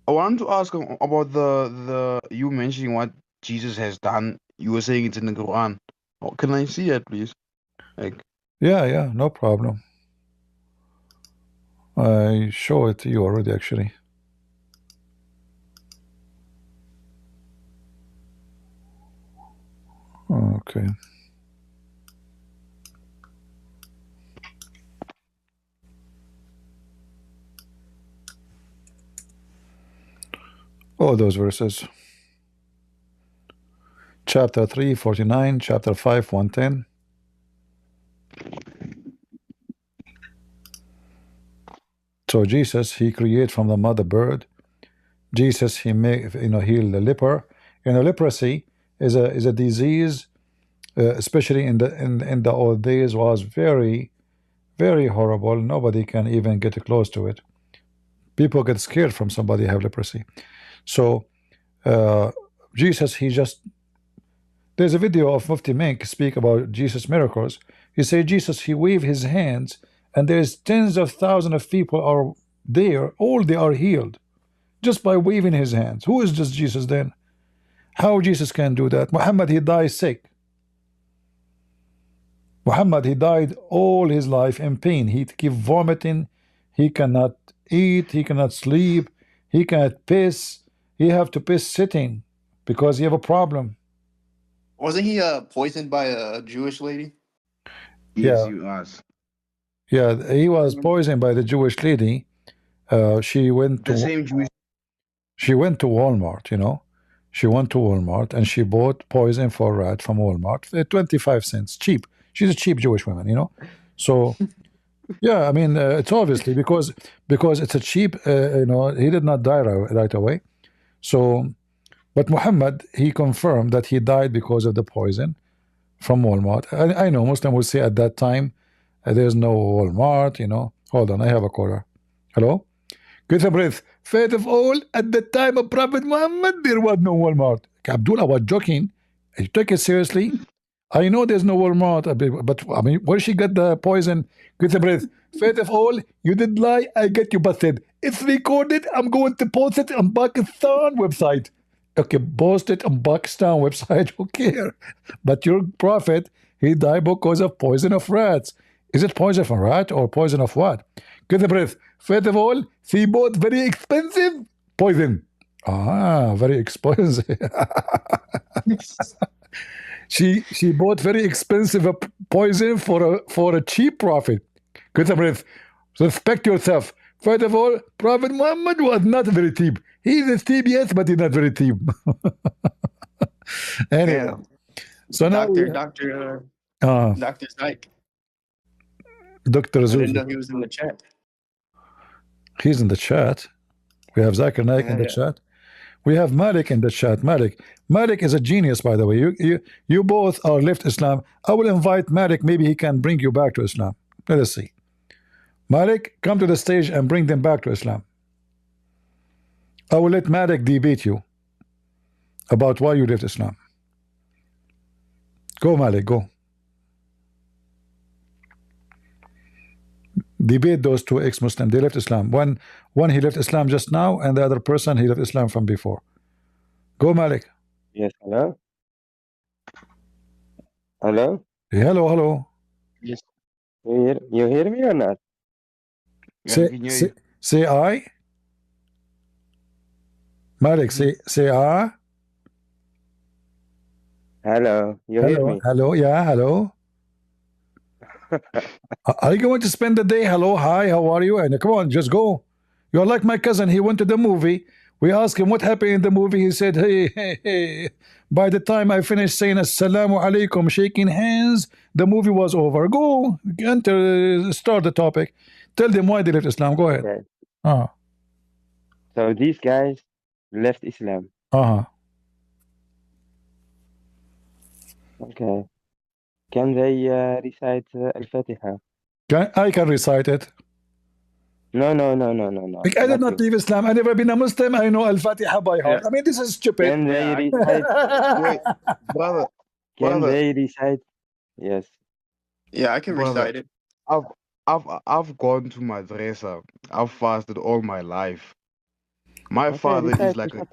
I want to ask about the you mentioning what Jesus has done. You were saying it's in the Quran. Oh, can I see that, please? Like, Yeah, no problem. I show it to you already, actually. Okay. All those verses. Chapter 3, 49, chapter 5, 110. So Jesus, he created from the mother bird. Jesus, he made, heal the leper. Leprosy is a disease, especially in the old days, was very, Very horrible. Nobody can even get close to it. People get scared from somebody have leprosy. So Jesus, he just, there's a video of Mufti Menk speak about Jesus miracles. He say Jesus, he wave his hands and there's tens of thousands of people are there, all they are healed just by waving his hands. Who is just Jesus then? How Jesus can do that? Muhammad, he died sick. Muhammad, he died all his life in pain. He keep vomiting. He cannot eat. He cannot sleep. He cannot piss. He have to piss sitting because he have a problem. Wasn't he poisoned by a Jewish lady? Yes, Yeah. you asked. Yeah, he was poisoned by the Jewish lady. She went The to same Jewish. Walmart, you know. She went to Walmart and she bought poison for rat from Walmart for 25 cents, cheap. She's a cheap Jewish woman, you know. So yeah, I mean, it's obviously because it's a cheap, you know, he did not die right away. So, but Muhammad, he confirmed that he died because of the poison from Walmart. I know Muslim would say at that time there's no Walmart, you know. Hold on, I have a caller. Hello. Get a breath. Faith of all, at the time of Prophet Muhammad, there was no Walmart. Abdullah was joking. You take it seriously. I know there's no Walmart, but I mean, where she got the poison? Get a breath. Faith of all, you did lie. I get you busted. It's recorded. I'm going to post it on Pakistan website. Okay, post it on Pakistan website. Who care? But your prophet, he died because of poison of rats. Is it poison from rat or poison of what? Get a breath. First of all, she bought very expensive poison. Ah, very expensive. she bought very expensive poison for a cheap profit. Get a breath. Respect yourself. First of all, Prophet Muhammad was not very cheap. He's a cheap, yes, but he's not very cheap. Anyway, Yeah. so now Dr. Zyke. Dr. I didn't Zuzi, know he was in the chat. he's in the chat. We have Zakir Naik in the chat. We have Malik in the chat. Malik is a genius, by the way. You both are left Islam. I will invite Malik. Maybe he can bring you back to Islam. Let us see. Malik, come to the stage and bring them back to Islam. I will let Malik debate you about why you left Islam. Go, Malik, go. Debate those two ex-Muslims. They left Islam. One he left Islam just now, and the other person he left Islam from before. Go, Malik. Yes, hello? Hello? Hello. Yes. You hear me or not? Say I. Malik, say I. Hello, you hear me? Hello, yeah, hello. Are you going to spend the day? Hello, hi, how are you? And come on, just go. You're like my cousin. He went to the movie. We asked him what happened in the movie. He said, hey. By the time I finished saying Assalamu alaikum, shaking hands, the movie was over. Go, start the topic. Tell them why they left Islam. Go ahead. Okay. So these guys left Islam. Okay. Can they recite Al-Fatiha? I can recite it. No. Like, I did not leave Islam. I never been a Muslim. I know Al-Fatiha by heart. I mean, this is stupid. Can they recite? Wait, brother. Can they recite? Yes. Yeah, I can recite it. I've gone to madrasa. I've fasted all my life. My father is like a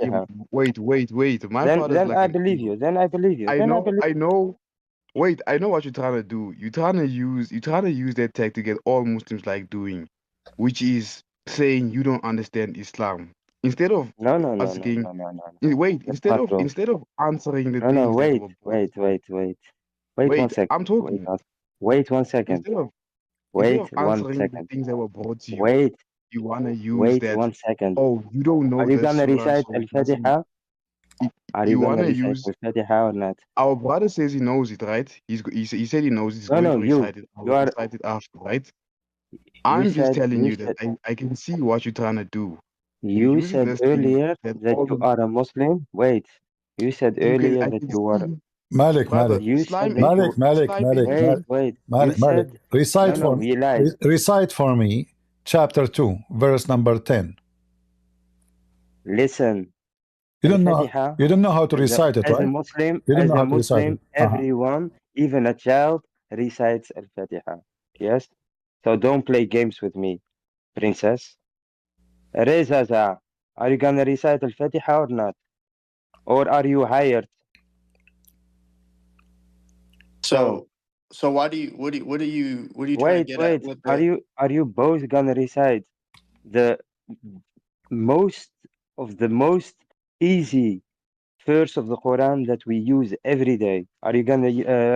wait. My father is like I believe you. Then I believe you. I know. Wait, I know what you're trying to do. You're trying to use that tech to get all Muslims like doing, which is saying you don't understand Islam. Instead of asking, wait, instead of answering the things. Wait 1 second. I'm talking. Wait 1 second. Instead of answering the things that were brought to you. You want to use that. 1 second. Oh, you don't know. Are you gonna recite Al-Fatiha? Are you gonna recite Al-Fatiha or not? Our brother says he knows it, right? He said he knows it. He's going to recite it. Recite it after, right? I'm just telling you that I can see what you're trying to do. You said earlier that you are a Muslim. Wait. You said earlier that you were. Malik, Brother, Malik, You Islam said ain't it. Malik, Malik, Islam Malik, ain't Wait, wait. You Malik, Malik. said Recite no, for he lied. recite for me chapter 2, verse number 10. Listen, You don't know Al-Fatiha, you don't know how to as a recite it, as a right? Muslim, You don't as know a how to recite it. Muslim, everyone, even a child, recites Al-Fatiha. Yes? So don't play games with me, princess. Reza, are you gonna recite Al-Fatiha or not? Or are you hired? So, so why do you what are you trying to Wait, get at wait. with Are the? you both gonna recite the most the most easy verse of the Quran that we use every day? Are you gonna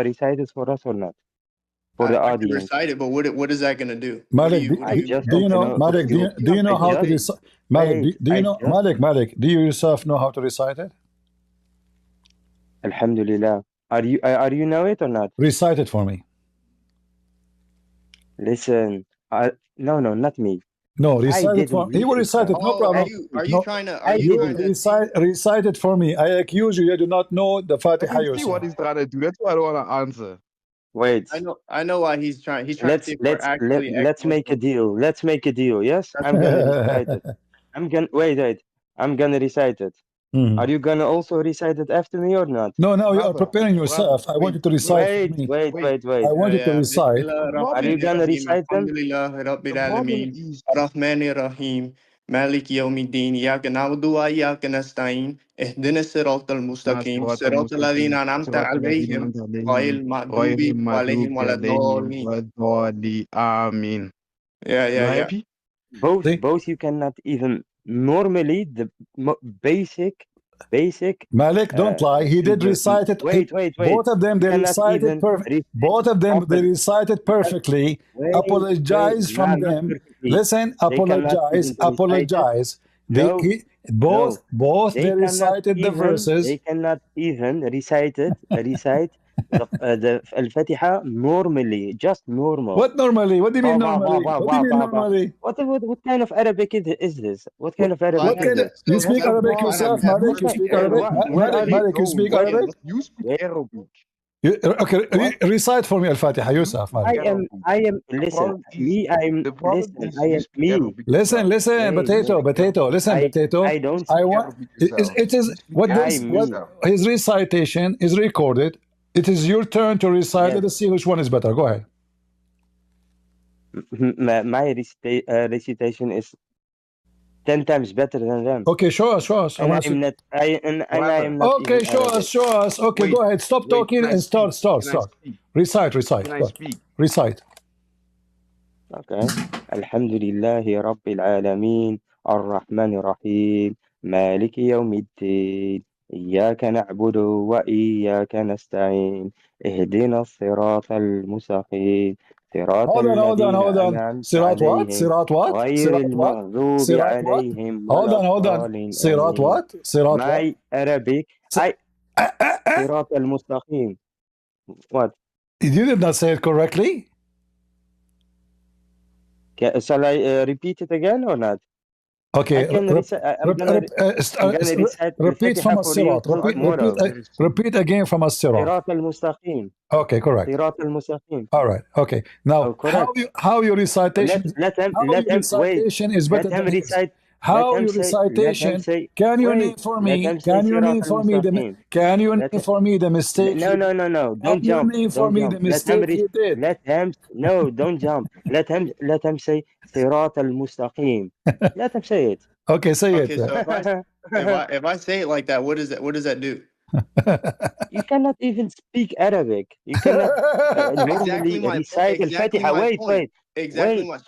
recite it for us or not? For the I could audience. recite it, but what is that gonna do? Malik, What do I you just do you want to know know if Malik? you Do you I know how to just recite? Malik, wait. do you know Malik? Do you yourself know how to recite it? Alhamdulillah. Are you know it or not? Recite it for me. Listen, no, not me. No, I recite it didn't for. He will read it, recite sir. it. No Oh, are problem. you I, trying to I You didn't. recite it for me. I accuse you. You do not know the I Fatiha can see yourself. what he's trying to do. That's why I don't want to answer. Wait. I know why he's trying to see if we're actually Let's make a deal. Let's make a deal. Yes, I'm gonna recite it. Wait. I'm gonna recite it. Mhm. Are you gonna also recite it after me or not? No, now you are Brother, preparing yourself. I want you to recite for me. I want you to recite. The Are problem you is, gonna recite them? the problem is, Ar-Rahmanir Rahim Malik Yawmiddin Iyyaka na'budu wa iyyaka nasta'in Ihdina as-siratal mustaqim Nasrat Siratal al-Mustaqim, ladzina an'amta Surat al-Ladin 'alaihim an'amta alayhim, ghayril maghdubi Ghayril 'alaihim maghdubi alayhim waladdallin. wad-dallin. Amin. You Yeah. happy? See? Both you cannot even normally the basic Malik, don't lie. He did recite it. wait. Both of them, You they cannot recited even perfect. recite Both of them, they properly. recited perfectly. Wait, Apologize from not them. perfectly. Listen, They cannot even recite it. apologize. No, no. Both they recited the verses. They cannot even recite the Al-Fatiha normally, just normal. What normally? What do you mean normally? What do you mean normally? What kind of Arabic is this? What kind of Arabic What is kind of? this? You That's speak the Arabic problem. yourself, You Malik? don't You speak speak Where, Arabic? Arabic. what, where are you? Malik, you speak Arabic? You speak Arabic. Okay, What? recite for me Al-Fatiha You yourself, speak Malik. I am, The listen, problem is, the problem listen, is I you am, speak Arabic Listen, yourself. listen, wait, You speak Arabic. listen, potato. I don't, Speak I want Arabic yourself. it is You speak Arabic what yourself. his recitation is recorded. It is your turn to recite. yes, Let us see which one is better. Go ahead. my recitation is 10 times better than them. Okay, show us. I And want to I'm see. not, and I am not Okay, even Arabic. show us. Okay, Wait, go ahead. Stop talking can I and speak? start. Can I speak? Recite. Can I Go. speak? Recite. Okay. Alhamdulillahi Rabbil Alameen, Ar-Rahman Ar-Rahim, Maliki Yawmiddin, Iyyaka na'budu wa iyyaka nasta'in, Ihdina as-sirata al-mustaqim, sirata alladhina Hold on. an'amta Sirat what? alayhim, Sirat what? Sirat ghayril what? maghdubi Sirat what? alayhim Hold on. waladdallin. Sirat Amin. what? Sirat what? My Arabic, Sirata al-Mustaqim. What? You did not say it correctly. Shall I repeat it again or not? Okay, I can recite. I'm gonna recite repeat Al-Fatiha from for you as-sirat. till tomorrow. Repeat again from as-sirat. Sirat al-Mustaqim. Okay, correct. Sirat al-Mustaqim. All right. Okay. Now, Oh, correct. how your recitation Let him wait. is better Let him than his? recite. How Let him your say. Let him recitation? say. Can you name Wait. for Let me? him say Sirat al-Mustaqim. Can you Let name for me the mistake? No. Can Don't you jump. name for Don't me jump. the mistake he did? Let him. No, don't jump. Let him say Sirat al-Mustaqim. Let him say it. Okay, say it. Okay, so if I say it like that, what does that do? You cannot even speak Arabic. You cannot normally recite Al-Fatiha. Wait. So You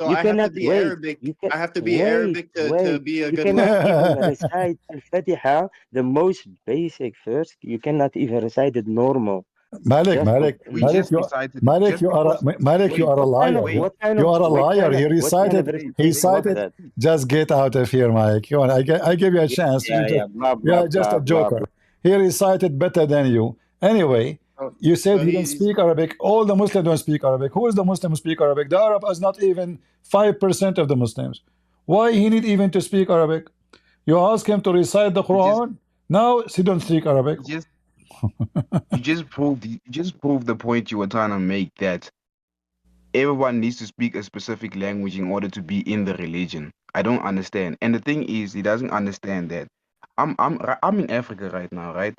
I have to cannot be wait. Arabic. You can I have to be Arabic to be a You good cannot Muslim. even recite Al-Fatiha, the most basic verse. You cannot even recite it normal. Malik, Just We just recited it. Just because. You are a liar. You are a liar. He recited. He cited. Just get out of here, Mike. Come on, I give you a chance. You are just a joker. He recited better than you. Anyway, you said So he don't speak Arabic. All the Muslims don't speak Arabic. Who is the Muslim who speak Arabic? The Arab is not even 5% of the Muslims. Why he need even to speak Arabic? You ask him to recite the Quran. Now he don't speak Arabic. You just proved the point you were trying to make, that everyone needs to speak a specific language in order to be in the religion. I don't understand. And the thing is, he doesn't understand that. I'm in Africa right now, right?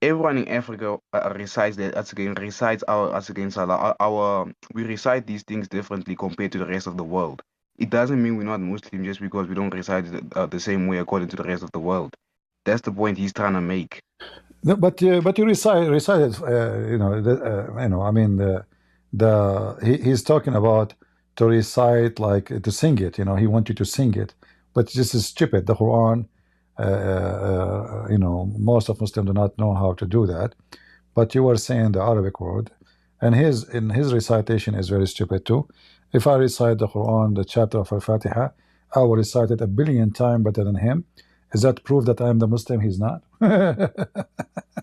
Everyone in Africa recites that as again recites our as against Salah. We recite these things differently compared to the rest of the world. It doesn't mean we're not Muslim just because we don't recite it the same way according to the rest of the world. That's the point he's trying to make. No, but you recited, I mean, he's talking about to recite, like to sing it. He wants you to sing it, but this is stupid. The Quran, most of Muslims do not know how to do that. But you were saying the Arabic word, and his recitation is very stupid too. If I recite the Quran, the chapter of Al-Fatiha, I will recite it 1,000,000,000 times better than him. Is that proof that I am the Muslim? He's not.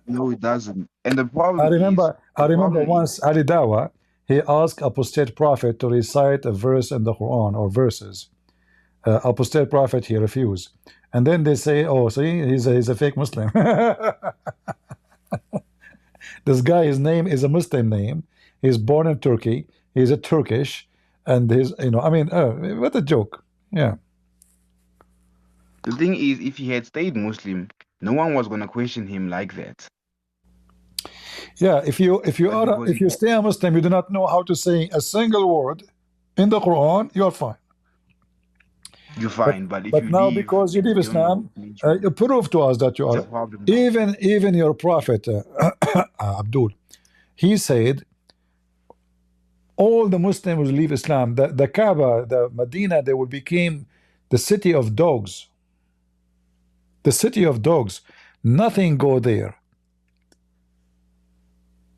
No, it doesn't. And the problem I remember once Ali Dawa, he asked apostate prophet to recite a verse in the Quran or verses. Apostate prophet, he refused. And then they say, oh, see, he's a fake Muslim. This guy, his name is a Muslim name. He's born in Turkey. He's a Turkish. And what a joke. Yeah. The thing is, if he had stayed Muslim, no one was going to question him like that. Yeah, if you stay a Muslim, you do not know how to say a single word in the Quran, you're fine. You're fine, but now because you leave Islam, you prove to us that you are. Even your prophet Abdul, he said all the Muslims will leave Islam. The Kaaba, the Medina, they will become the city of dogs. The city of dogs. Nothing go there.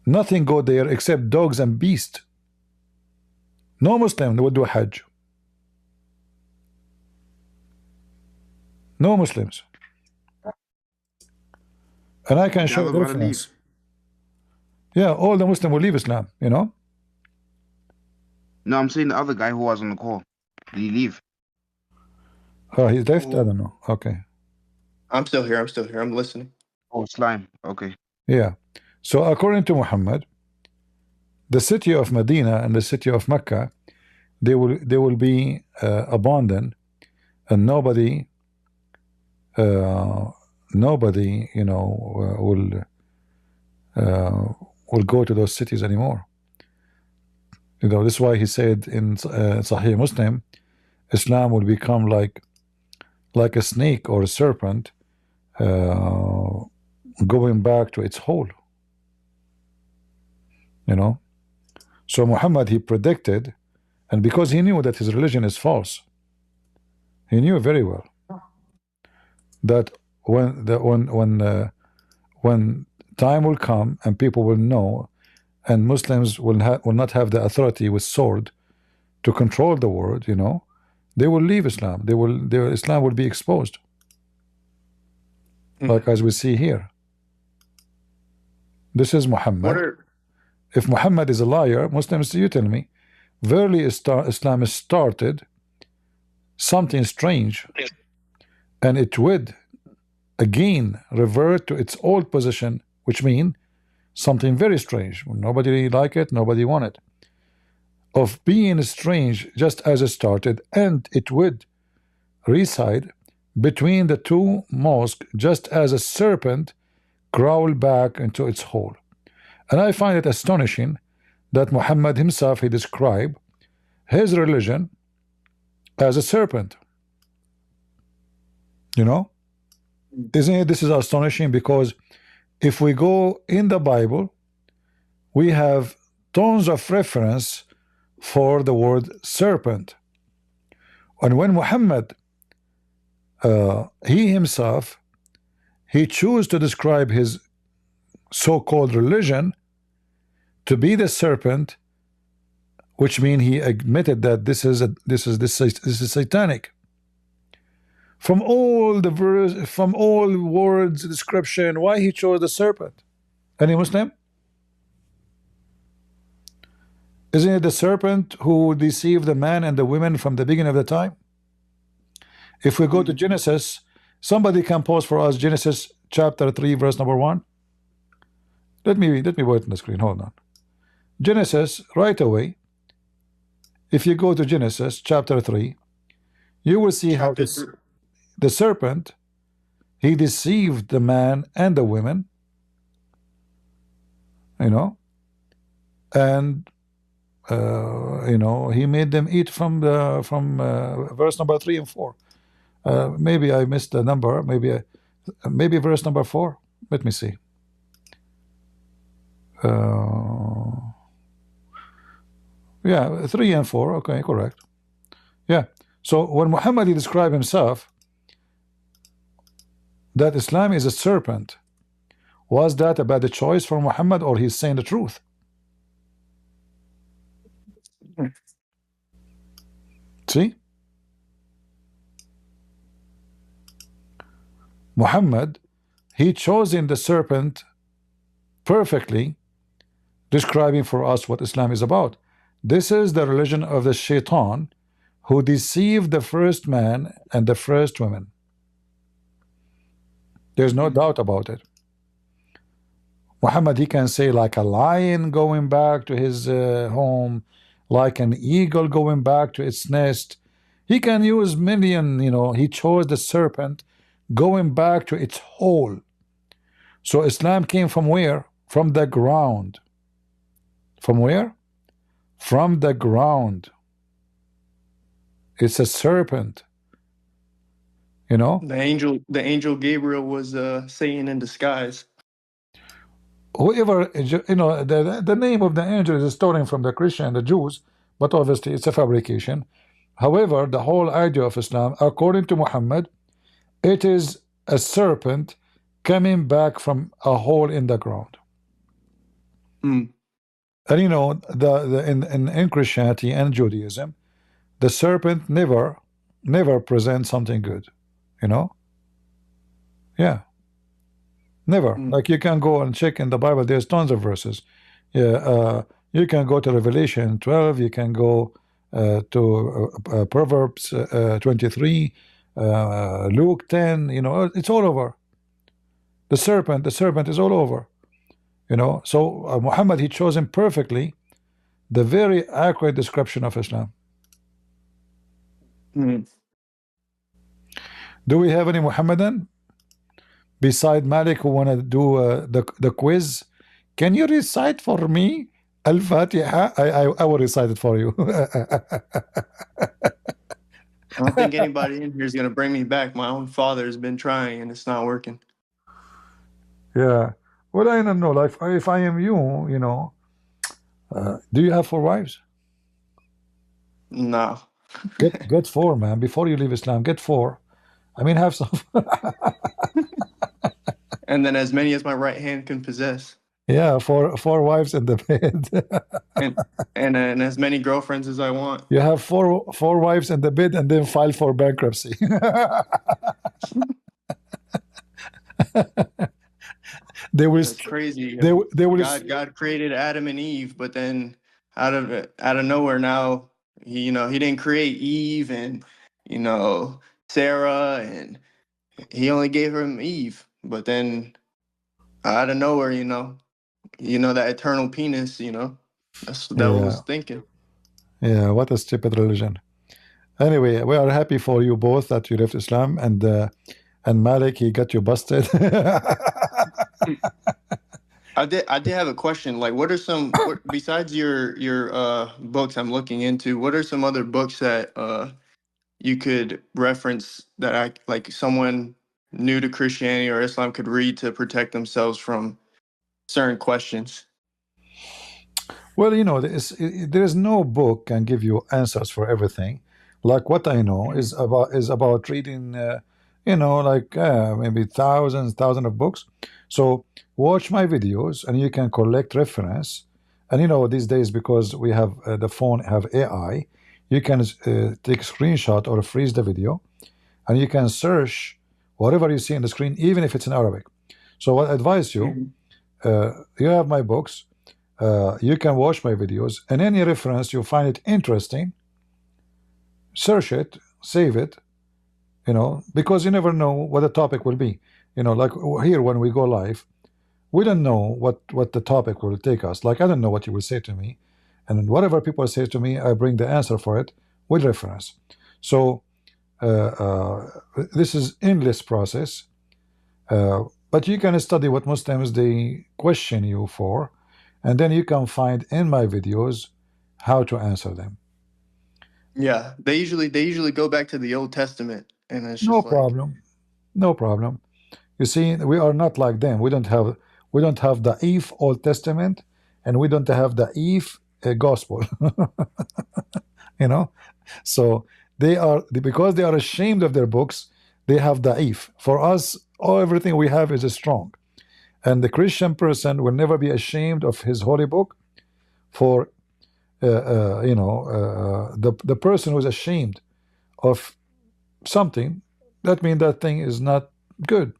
Nothing go there except dogs and beasts. No Muslim will do Hajj. No Muslims. And I can show the reference. Yeah, all the Muslims will leave Islam, No, I'm saying the other guy who was on the call. Did he leave? Oh, he left? I don't know. Okay. I'm still here. I'm listening. Oh, slime. Okay. Yeah. So according to Muhammad, the city of Medina and the city of Mecca, they will be abandoned, and nobody will go to those cities anymore. This is why he said in Sahih Muslim, Islam will become like a snake or a serpent, going back to its hole. So Muhammad, he predicted, and because he knew that his religion is false, he knew very well that when time will come and people will know, and Muslims will not have the authority with sword to control the world, they will leave Islam. Islam will be exposed, like as we see here. This is Muhammad. If Muhammad is a liar, Muslims, you tell me, verily Islam has started something strange, and it would again revert to its old position, which means something very strange. Nobody like it, nobody want it. Of being strange just as it started, and it would reside between the two mosques just as a serpent crawled back into its hole. And I find it astonishing that Muhammad himself, he described his religion as a serpent. Isn't it? This is astonishing, because if we go in the Bible, we have tons of reference for the word serpent. And when Muhammad, he himself, he chose to describe his so-called religion to be the serpent, which means he admitted that this is satanic. From all the verse, from all words, description, why he chose the serpent? Any Muslim? Isn't it the serpent who deceived the man and the women from the beginning of the time? If we go to Genesis, somebody can post for us Genesis chapter 3 verse number 1. Let me put it on the screen. Hold on. Genesis, right away. If you go to Genesis chapter 3, you will see how Chapter 3. the serpent, he deceived the man and the women, you know, and you know, he made them eat from the verse number 3 and 4. Maybe I missed the number. Maybe verse number 4. Let me see. Yeah, 3 and 4. Okay, correct. Yeah. So when Muhammad described himself that Islam is a serpent, was that a bad choice for Muhammad, or he's saying the truth? See? Muhammad, he chosen the serpent perfectly, describing for us what Islam is about. This is the religion of the shaitan, who deceived the first man and the first woman. There's no doubt about it. Muhammad, he can say like a lion going back to his home, like an eagle going back to its nest. He can use million, you know, he chose the serpent going back to its hole. So Islam came from where? From the ground. From where? From the ground. It's a serpent. You know? The angel Gabriel was Satan in disguise. Whoever, you know, the name of the angel is stolen from the Christian and the Jews, but obviously it's a fabrication. However, the whole idea of Islam, according to Muhammad, it is a serpent coming back from a hole in the ground. Mm. And you know, in Christianity and Judaism, the serpent never presents something good, you know? Yeah. Never. Like you can go and check in the Bible, there's tons of verses. Yeah, you can go to Revelation 12, you can go to Proverbs 23, Luke 10, you know, it's all over. The serpent is all over. You know, so Muhammad, he chose him perfectly the very accurate description of Islam. Mm. Do we have any Muhammadan beside Malik who want to do the quiz? Can you recite for me Al-Fatiha? I will recite it for you. I don't think anybody in here is going to bring me back. My own father has been trying and it's not working. Yeah. Well, I don't know. Like, if I am you, you know, do you have 4 wives? No. Get 4, man. Before you leave Islam, get 4. I mean, have some. And then as many as my right hand can possess. Yeah, 4 wives in the bed. and as many girlfriends as I want. You have 4 wives in the bed and then file for bankruptcy. They will. That's crazy. They will. God created Adam and Eve, but then out of nowhere now, he didn't create Eve and Sarah, and he only gave him Eve. But then out of nowhere, that eternal penis, that's what the devil was thinking. Yeah, what a stupid religion. Anyway, we are happy for you both that you left Islam, and Malik, he got you busted. I did have a question. Like, what are some besides your books I'm looking into? What are some other books that you could reference that someone new to Christianity or Islam could read to protect themselves from certain questions? Well, you know, there is no book can give you answers for everything. Like what I know is about reading, like maybe thousands of books. So watch my videos, and you can collect reference. And you know, these days, because we have the phone have AI, you can take a screenshot or freeze the video, and you can search whatever you see on the screen, even if it's in Arabic. So I advise you, you have my books. You can watch my videos, and any reference you find it interesting, search it, save it, because you never know what the topic will be. Like here when we go live, we don't know what the topic will take us. Like, I don't know what you will say to me, and whatever people say to me, I bring the answer for it with reference. So this is endless process, but you can study what Muslims they question you for, and then you can find in my videos how to answer them. Yeah, they usually go back to the Old Testament, and it's No just like, problem. No problem. You see, we are not like them. We don't have the Eve Old Testament, and we don't have the Eve Gospel. You know, so they are, because they are ashamed of their books. They have the Eve. For us, everything we have is strong, and the Christian person will never be ashamed of his holy book. For the person who is ashamed of something, that means that thing is not good.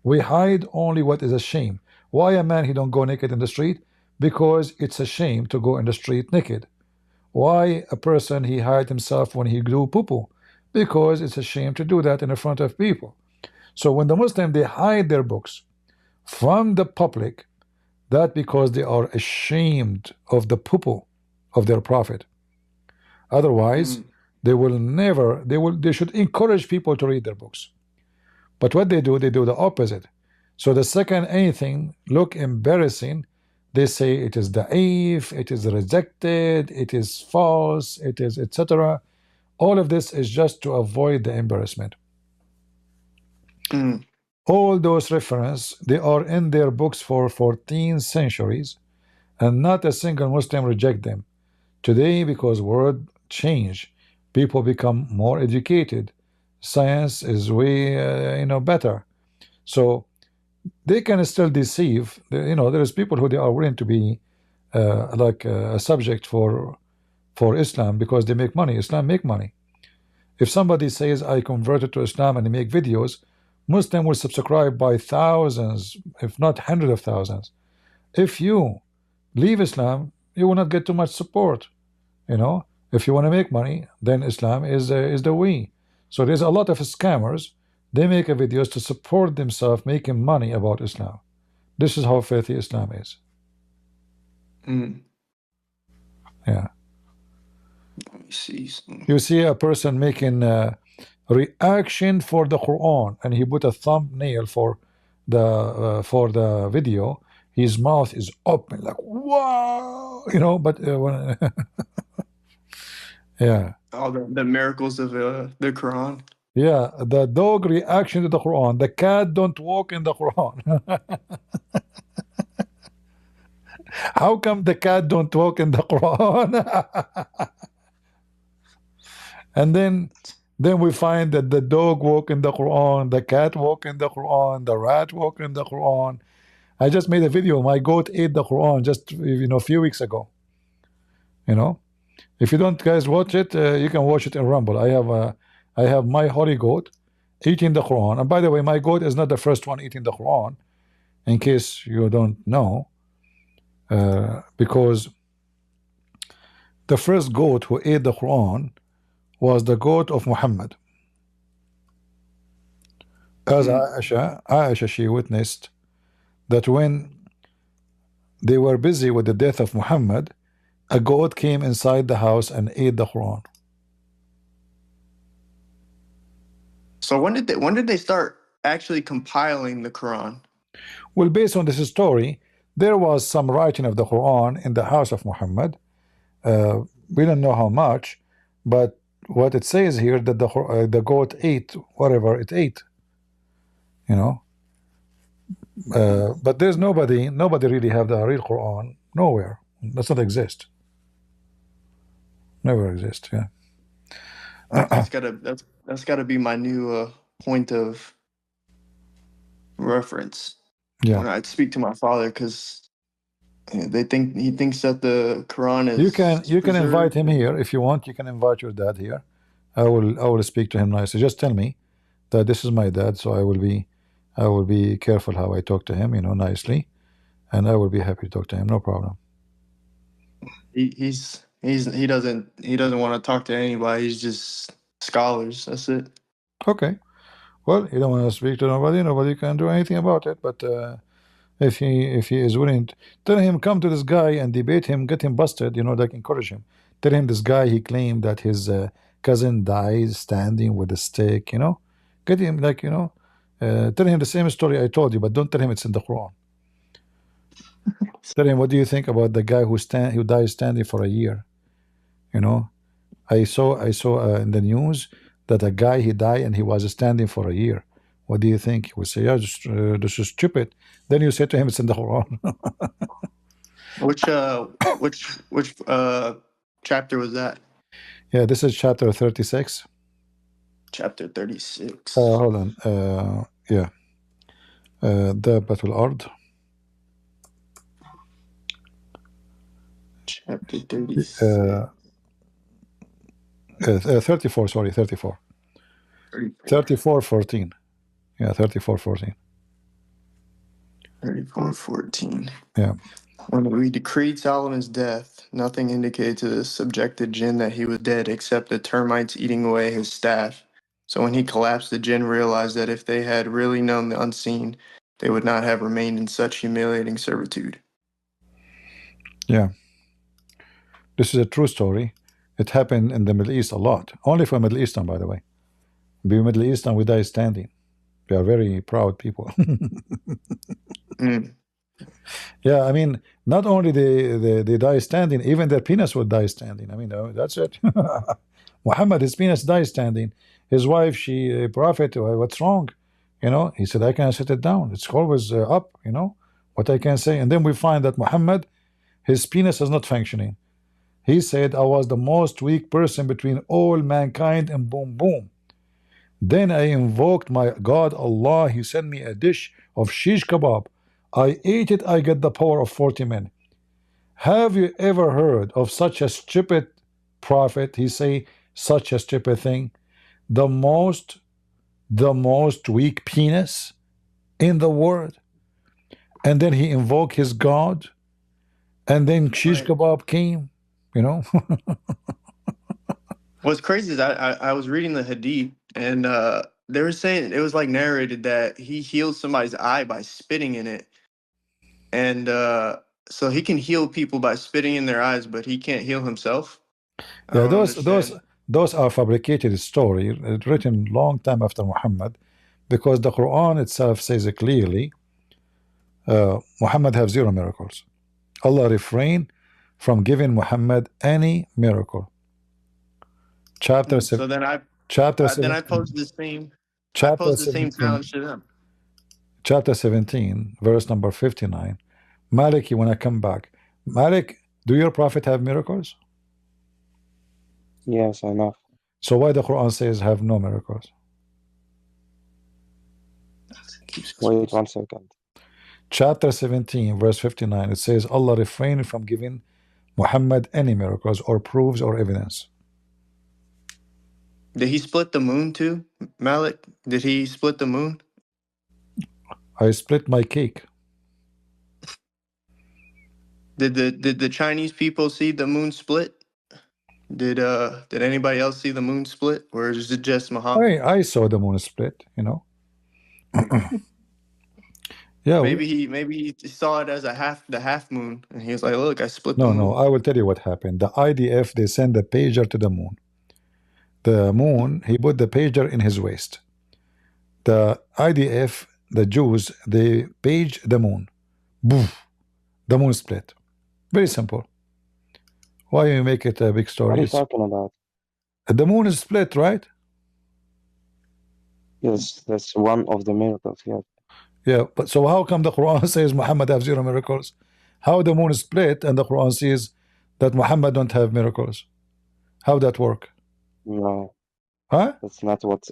We hide only what is a shame. Why a man he don't go naked in the street? Because it's a shame to go in the street naked. Why a person he hide himself when he do poo-poo? Because it's a shame to do that in the front of people. So when the Muslim they hide their books from the public, that because they are ashamed of the poo-poo of their prophet. Otherwise, they will never. They should encourage people to read their books. But what they do the opposite. So the second anything look embarrassing, they say it is da'if, it is rejected, it is false, it is etc. All of this is just to avoid the embarrassment. All those references, they are in their books for 14 centuries, and not a single Muslim reject them. Today, because world change, people become more educated. Science is way better, so they can still deceive. There is people who they are willing to be like a subject for Islam because they make money. Islam make money. If somebody says I converted to Islam and they make videos, Muslim will subscribe by thousands, if not hundreds of thousands. If you leave Islam, you will not get too much support. If you want to make money, then Islam is the way. So there's a lot of scammers. They make videos to support themselves making money about Islam. This is how filthy Islam is. Yeah. let me see something. You see a person making reaction for the Quran, and he put a thumbnail for the video. His mouth is open like wow, but when yeah. All the miracles of the Quran. Yeah, the dog reaction to the Quran. The cat don't walk in the Quran. How come the cat don't walk in the Quran? And then we find that the dog walk in the Quran, the cat walk in the Quran, the rat walk in the Quran. I just made a video. My goat ate the Quran just a few weeks ago. If you don't guys watch it, you can watch it in Rumble. I have my holy goat eating the Quran. And by the way, my goat is not the first one eating the Quran, in case you don't know, because the first goat who ate the Quran was the goat of Muhammad. As Aisha, she witnessed that when they were busy with the death of Muhammad, a goat came inside the house and ate the Quran. So when did they start actually compiling the Quran? Well, based on this story, there was some writing of the Quran in the house of Muhammad. We don't know how much, but what it says here that the goat ate whatever it ate. But there's nobody really have the real Quran nowhere. Does not exist. Never exist. Yeah. That's gotta be my new point of reference. Yeah. When I speak to my father, because he thinks that the Quran is. You can invite him here if you want. You can invite your dad here. I will speak to him nicely. Just tell me that this is my dad, so I will be careful how I talk to him, nicely, and I will be happy to talk to him. No problem. He doesn't want to talk to anybody. He's just scholars. That's it. Okay. Well, you don't want to speak to nobody. Nobody can do anything about it. But if he is willing to, tell him come to this guy and debate him, get him busted, you know, like encourage him. Tell him this guy, he claimed that his cousin dies standing with a stick, you know. Get him, like, you know, tell him the same story I told you, but don't tell him it's in the Quran. Tell him, what do you think about the guy who dies standing for a year? You know, I saw in the news that a guy, he died and he was standing for a year. What do you think? He would say, yeah, this is stupid. Then you say to him, it's in the Quran. Which chapter was that? Yeah, this is chapter 36. Chapter 36. Hold on. Yeah. دابة الأرض. Chapter 36. 34, sorry, 34. 34:14. Yeah, 34:14. 34:14. Yeah. When we decreed Solomon's death, nothing indicated to the subjected jinn that he was dead except the termites eating away his staff. So when he collapsed, the jinn realized that if they had really known the unseen, they would not have remained in such humiliating servitude. Yeah. This is a true story. It happened in the Middle East a lot. Only for Middle Eastern, by the way. Be Middle Eastern, we die standing. We are very proud people. Yeah, I mean, not only they die standing, even their penis would die standing. I mean, that's it. Muhammad, his penis dies standing. His wife, she, prophet, what's wrong? You know, he said, I can set it down. It's always up, you know, what I can say. And then we find that Muhammad, his penis is not functioning. He said, I was the most weak person between all mankind, and boom, boom. Then I invoked my God, Allah. He sent me a dish of shish kebab. I ate it, I get the power of 40 men. Have you ever heard of such a stupid prophet? He say such a stupid thing. The most weak penis in the world. And then he invoked his God. And then shish kebab came, you know. What's crazy is I was reading the Hadith, and they were saying, it was like narrated that he healed somebody's eye by spitting in it. And so he can heal people by spitting in their eyes, but he can't heal himself. Yeah, those are fabricated story written long time after Muhammad, because the Quran itself says it clearly. Muhammad have 0 miracles. Allah refrained from giving Muhammad any miracle. Chapter 7. So then I posed the same. Chapter I posed the same 17. challenge to them. Chapter 17, verse number 59. Malik, you want to come back? Malik, do your prophet have miracles? Yes, enough. So why the Quran says have no miracles? Wait 1 second. Chapter 17, verse 59. It says Allah refrained from giving Muhammad any miracles or proofs or evidence. Did he split the moon too, Malik? Did he split the moon? I split my cake. Did the Chinese people see the moon split? Did anybody else see the moon split, or is it just Muhammad? I saw the moon split, you know. Yeah. Maybe he saw it as the half moon, and he was like, "Look, I split the moon." No, I will tell you what happened. The IDF, they sent a pager to the moon. The moon, he put the pager in his waist. The IDF, the Jews, they page the moon. Boof, the moon split. Very simple. Why you make it a big story? What are you talking about? The moon is split, right? Yes, that's one of the miracles. Yes. Yeah, but so how come the Quran says Muhammad have 0 miracles? How the moon is split and the Quran says that Muhammad don't have miracles? How that work? No. Huh? That's not what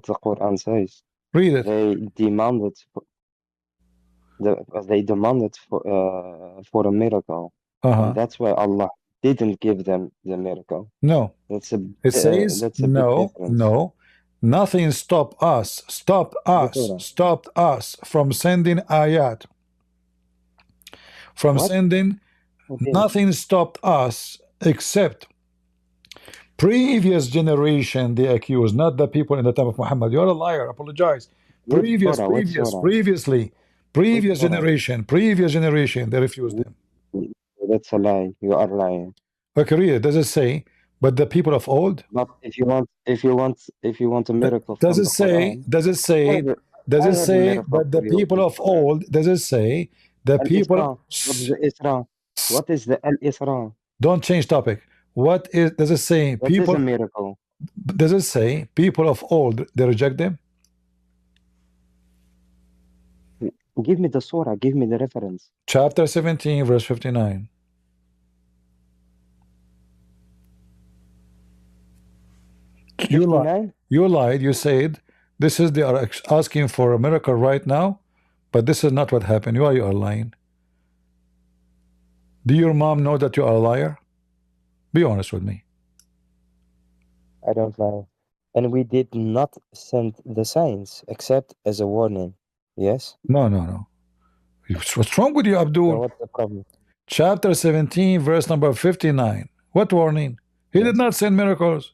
the Quran says. Read it. They demanded for a miracle. And that's why Allah didn't give them the miracle. No. It says no. Nothing stopped us from sending ayat. From sending, nothing stopped us except previous generation they accused, not the people in the time of Muhammad. You're a liar, apologize. Previously, Previous Which one? generation, they refused him. That's a lie. You are lying. Okay, read it. Does it say, but the people of old? But if you want a miracle Does from it the say, Quran, does it I say, have a, does I it have a say, miracle but the for you people in the of Quran. old, does it say, the people, Al-Isra. What is the Isra? What is the Al-Isra? don't change topic. What is, does it say, What is people, a miracle? does it say, people of old, they reject them? Give me the surah. Give me the reference. Chapter 17, verse 59. You lied. 59? You lied. You said, this is, they are asking for a miracle right now, but this is not what happened. You are lying. Do your mom know that you are a liar? Be honest with me. I don't lie. And we did not send the signs except as a warning. Yes? No, no, no. What's wrong with you, So Abdul? what's the problem? Chapter 17, verse number 59. What warning? He did Yes. not send miracles.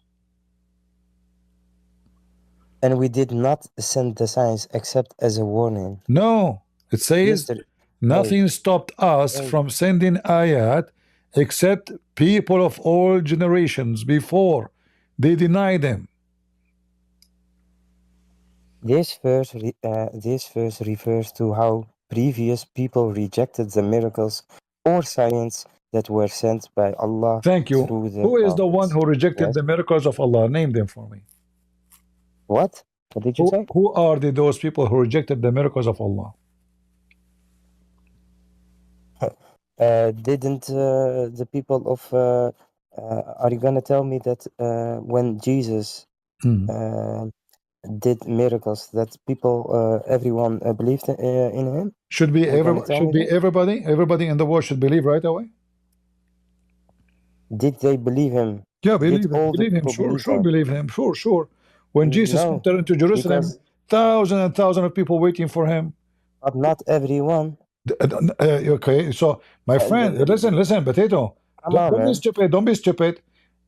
And we did not send the signs except as a warning. No. It says, Yesterday. nothing stopped us Wait. from sending ayat except people of all generations before. They denied them. This verse refers to how previous people rejected the miracles or signs that were sent by Allah Thank you. through the Who is the one prophets. who rejected Yes? the miracles of Allah? Name them for me. What? What did you say? Who are those people who rejected the miracles of Allah? Didn't the people of are you gonna tell me that when Jesus did miracles that people everyone believed in him? Should be You're gonna tell me that? everybody in the world should believe right away. Did they believe him? Yeah, Did all the people believe him? believe him, sure. When Jesus No, entered into Jerusalem, because thousands and thousands of people waiting for him. but not everyone. Okay, so my friend, listen, potato. Come on, Don't be man. stupid. Don't be stupid.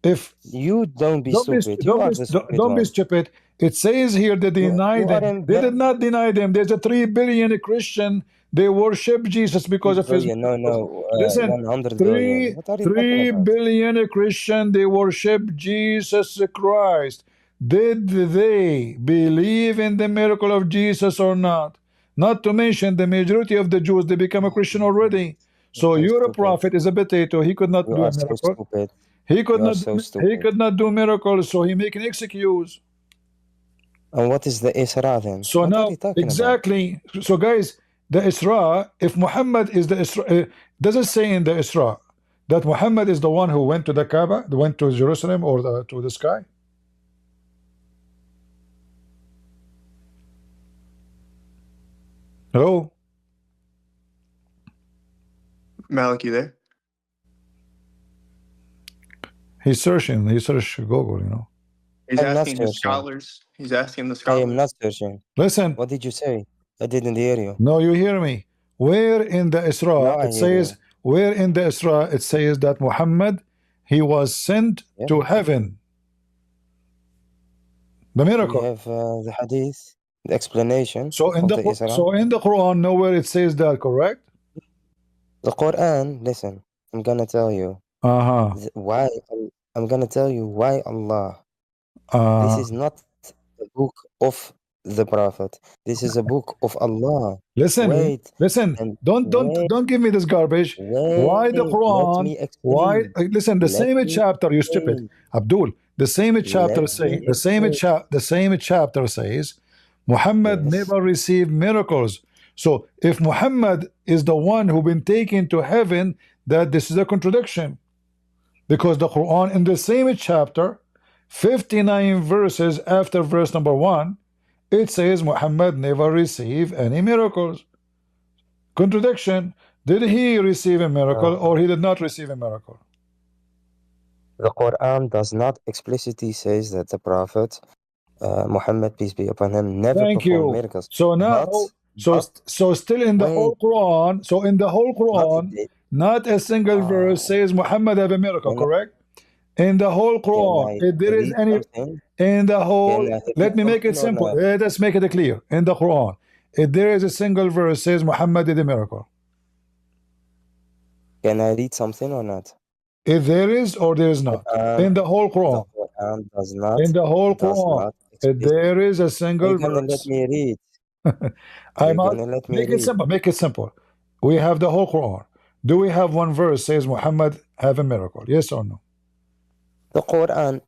If You don't be stupid. You are the stupid don't be one. stupid. It says here they denied you are them. They did not deny them. There's a 3 billion Christian. They worship Jesus because of his. billion. No, Listen, 100 billion. What are you talking 3 about? billion Christian. They worship Jesus Christ. Did they believe in the miracle of Jesus or not? Not to mention the majority of the Jews, they become a Christian already. So so your stupid. prophet is a potato. He could not You do are a so miracle. stupid. He could You are not. so He stupid. could not do miracles. So he make an excuse. And what is the Isra then? So What now are you talking exactly. So guys, the Isra. If Muhammad is the Isra, does it say in the Isra that Muhammad is the one who went to the Kaaba, went to Jerusalem, or to the sky? Hello. Malik, you there? He's searching. He searched Google. You know. He's I'm not asking his searching. scholars. He's asking the I scholars. am not searching. Listen. What did you say? I didn't hear you. No, you hear me. Where in the Isra Now I it hear says? you. Where in the Isra it says that Muhammad he was sent Yeah. to heaven? The We miracle. have the hadith, the explanation So in of the the Isra. Quran nowhere it says that, correct? The Quran, listen, I'm gonna tell you why. I'm gonna tell you why Allah. This is not the book of the Prophet. This is a book of Allah. Listen, Wait. listen. And Don't give me this garbage. Why the Let Quran? me Why? explain. Listen, the Let same me chapter. You stupid, explain. Abdul. The same chapter Let say me the same chapter says Muhammad Yes. never received miracles. So if Muhammad is the one who been taken to heaven, that this is a contradiction, because the Quran in the same chapter, 59 verses after verse number 1, it says Muhammad never received any miracles. Contradiction. Did he receive a miracle or he did not receive a miracle? The Quran does not explicitly says that the Prophet Muhammad, peace be upon him, never Thank performed you. miracles. So now, so still in the whole Quran, so in the whole Quran, not a single verse says Muhammad have a miracle, correct? In the whole Quran, if there is any, in the whole, let me make it simple. Let's make it clear. In the Quran, if there is a single verse says Muhammad did a miracle? Can I read something or not? If there is or there is not. In the whole The Quran. Quran does not. In the whole Quran. If there is a Are single you gonna verse. let me read? I'm You're out. gonna let me Make read. it simple. Make it simple. We have the whole Quran. Do we have one verse says Muhammad have a miracle? Yes or no? The Quran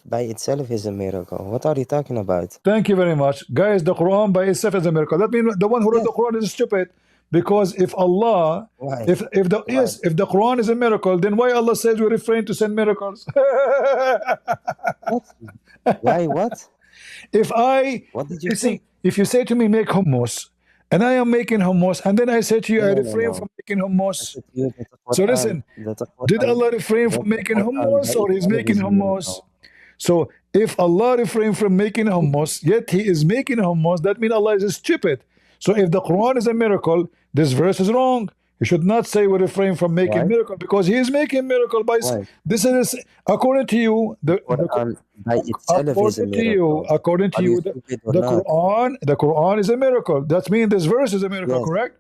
by itself is a miracle. What are you talking about? Thank you very much. Guys, the Quran by itself is a miracle. That means the one who read the Quran is stupid. Because if Allah, Why? if the yes, if the Quran is a miracle, then why Allah says we refrain to send miracles? What? Why? What? If I, What did you you say? see, if you say to me make hummus, and I am making hummus, and then I say to you I refrain from making I hummus. said to you that the So Quran, listen, that the did Quran, Allah refrain that from the making Quran hummus, by or he's itself making is a hummus? miracle. So if Allah refrained from making hummus, yet he is making hummus, that means Allah is stupid. So if the Quran is a miracle, this verse is wrong. You should not say we refrain from making Why? miracle, because he is making miracle by Why? this is according to you the Quran by itself is a miracle. according to Are you you stupid or the not? Quran is a miracle. That means this verse is a miracle, Yes. correct?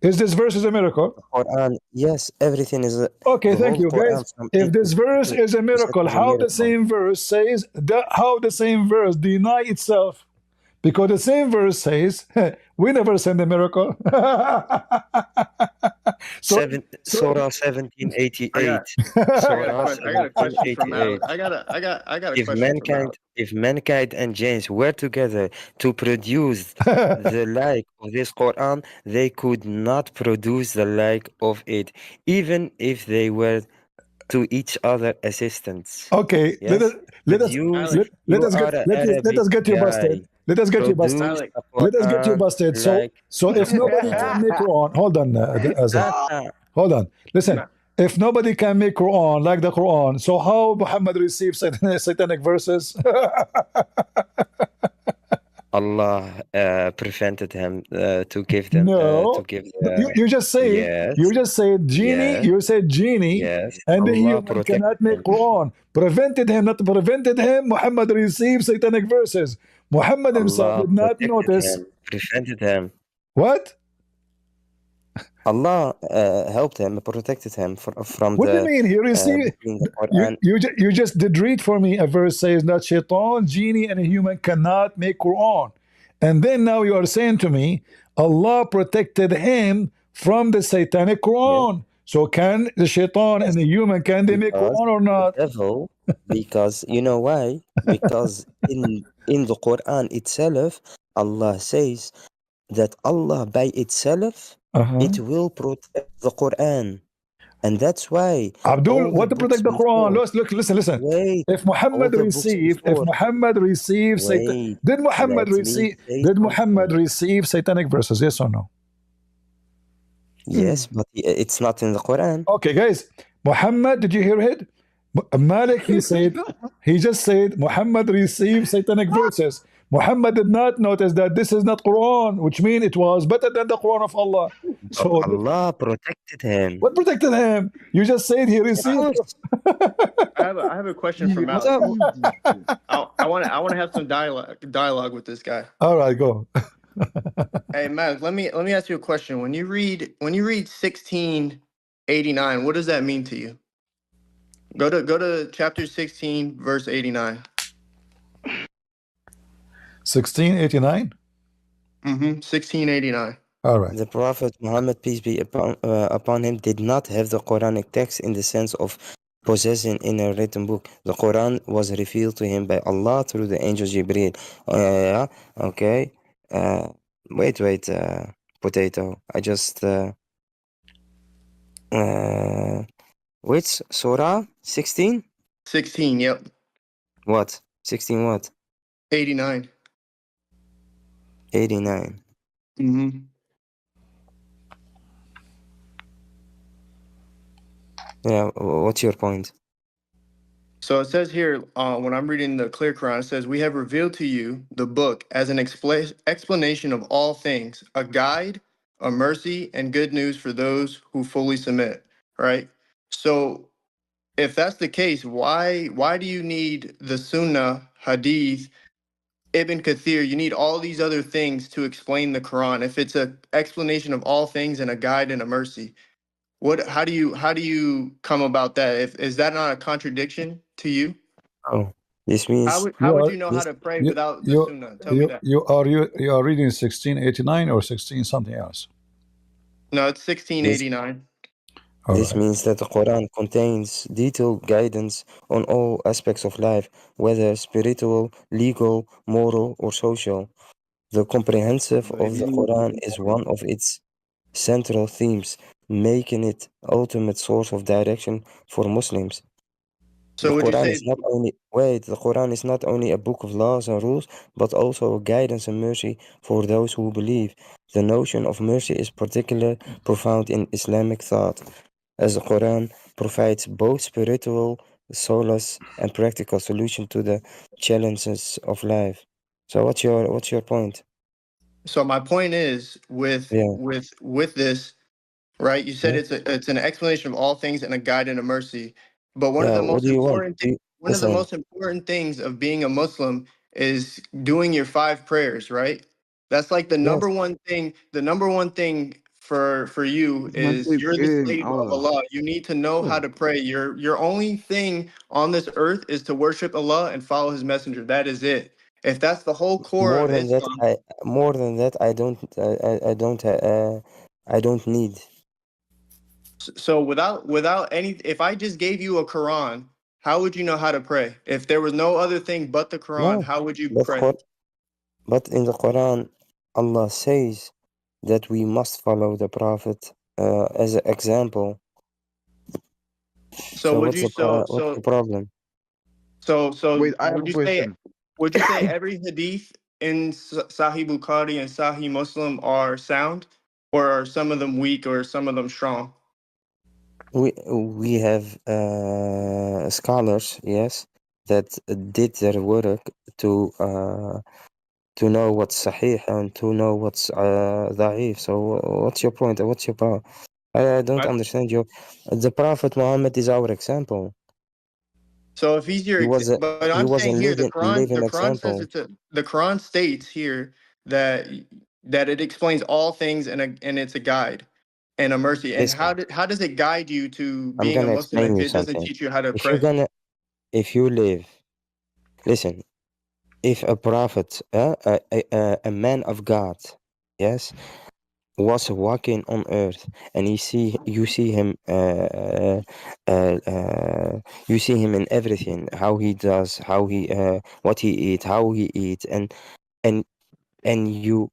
Is this verse is a miracle? The Quran, yes, everything is a. Okay, The thank whole you, Quran guys. from If A this to verse Z is a is miracle, a how the miracle. same verse says that? How the same verse deny itself? Because the same verse says we never send a miracle. Surah 1788. Surah I got a question from 1788. Al. I got a question from Al. If mankind and jinns were together to produce the like of this Quran, they could not produce the like of it, even if they were to each other assistants. Okay, Yes? let us Alex, let You us are get an let Arabic us get you guy. busted. Let us get you busted. Produce Alex, a Let us get you Quran busted. like So if nobody can make Quran, hold on, Azam. Hold on. Listen, if nobody can make Quran like the Quran, so how Muhammad received satanic verses? Allah prevented him to give them No, you just said yes, genie. yes, You said genie, yes. and the Allah human protected cannot make him. Quran. Prevented him, not prevented him. Muhammad received satanic verses. Muhammad himself Allah did not protected notice. him, prevented him. What? Allah helped him, protected him from What do you the mean? He received. between the Quran. You just did read for me a verse says that shaitan, genie, and a human cannot make Quran, and then now you are saying to me Allah protected him from the satanic Yes, Quran. So can the shaitan and yes, the human can they make because Quran or the not? devil, because you know why? Because in the Quran itself, Allah says that Allah by itself, it will protect the Quran. And that's why Abdul, all the what to books protect the Quran? before, Listen. wait, If all Muhammad the books received, before, Satan, wait, let me say did Muhammad something. receive satanic verses? Yes or no? Yes, but it's not in the Quran. Okay, guys. Muhammad, did you hear it? Malik, he just said Muhammad received satanic verses. Muhammad did not notice that this is not Quran, which means it was better than the Quran of Allah. But So Allah protected him. what protected him? You just said he Of received. course. I have a question from What's Alex. up? I want to have some dialogue with this guy. All right, go. Hey, Matt, let me ask you a question. When you read 1689, what does that mean to you? Go to chapter 16, verse 89. 1689. 1689. All right. The Prophet Muhammad, peace be upon him, did not have the Quranic text in the sense of possessing in a written book. The Quran was revealed to him by Allah through the angel Jibreel. Yeah, okay. Wait, potato. I just which surah? 16? 16, yep. What? 16 what? 89. 89. Yeah, what's your point? So it says here, when I'm reading the clear Quran, it says, "We have revealed to you the book as an explanation of all things, a guide, a mercy, and good news for those who fully submit." Right. So if that's the case, why do you need the Sunnah, Hadith, Ibn Kathir, you need all these other things to explain the Quran. If it's an explanation of all things and a guide and a mercy, how do you come about that? Is that not a contradiction to you? Oh, this means How You would are you know how this. to pray you without the you Sunnah? Tell me that. you are reading 1689 or 16 something else. No, it's This 1689. All This right. means that the Quran contains detailed guidance on all aspects of life, whether spiritual, legal, moral, or social. The comprehensive But of the Quran is one of its central themes, making it ultimate source of direction for Muslims. The So would you Quran is say not only the Quran is not only a book of laws and rules, but also a guidance and mercy for those who believe. The notion of mercy is particularly profound in Islamic thought, as the Quran provides both spiritual solace and practical solution to the challenges of life. So what's your point? so? My point is Yeah, with this, right? You said yeah, it's an explanation of all things and a guide and a mercy. But one of yeah. the What most do you want? important one of the Listen, most important things of being a Muslim is doing your 5 prayers, right? That's like the yes, number one thing. The number one thing for you this man is said you're the fearing slave of Allah. Allah. You need to know how Oh, to pray. Your only thing on this earth is to worship Allah and follow His messenger. That is it. If that's the whole core more of than that, Islam, I don't need. so without any, if I just gave you a Quran, how would you know how to pray? If there was no other thing but the Quran, No, how would you but pray? but in the Quran, Allah says that we must follow the Prophet as an example. So So would you what's the problem? wait, I have would a you say question. every hadith in Sahih Bukhari and Sahih Muslim are sound, or are some of them weak, or some of them strong? We have scholars, yes, that did their work to know what's sahih and to know what's da'if. So what's your point? What's your problem? I don't I, understand you. The Prophet Muhammad is our example. so if he's your, but He I'm was a saying here living The Quran says example. the Quran states here that it explains all things, and it's a guide and a mercy. And Listen, how does it guide you to I'm being a gonna Muslim explain if you it doesn't something. teach you how to If you're pray? gonna, if you live, listen, if a prophet, a man of God, yes, was walking on earth and you see him in everything, how he does, how he what he eat, how he eat, and you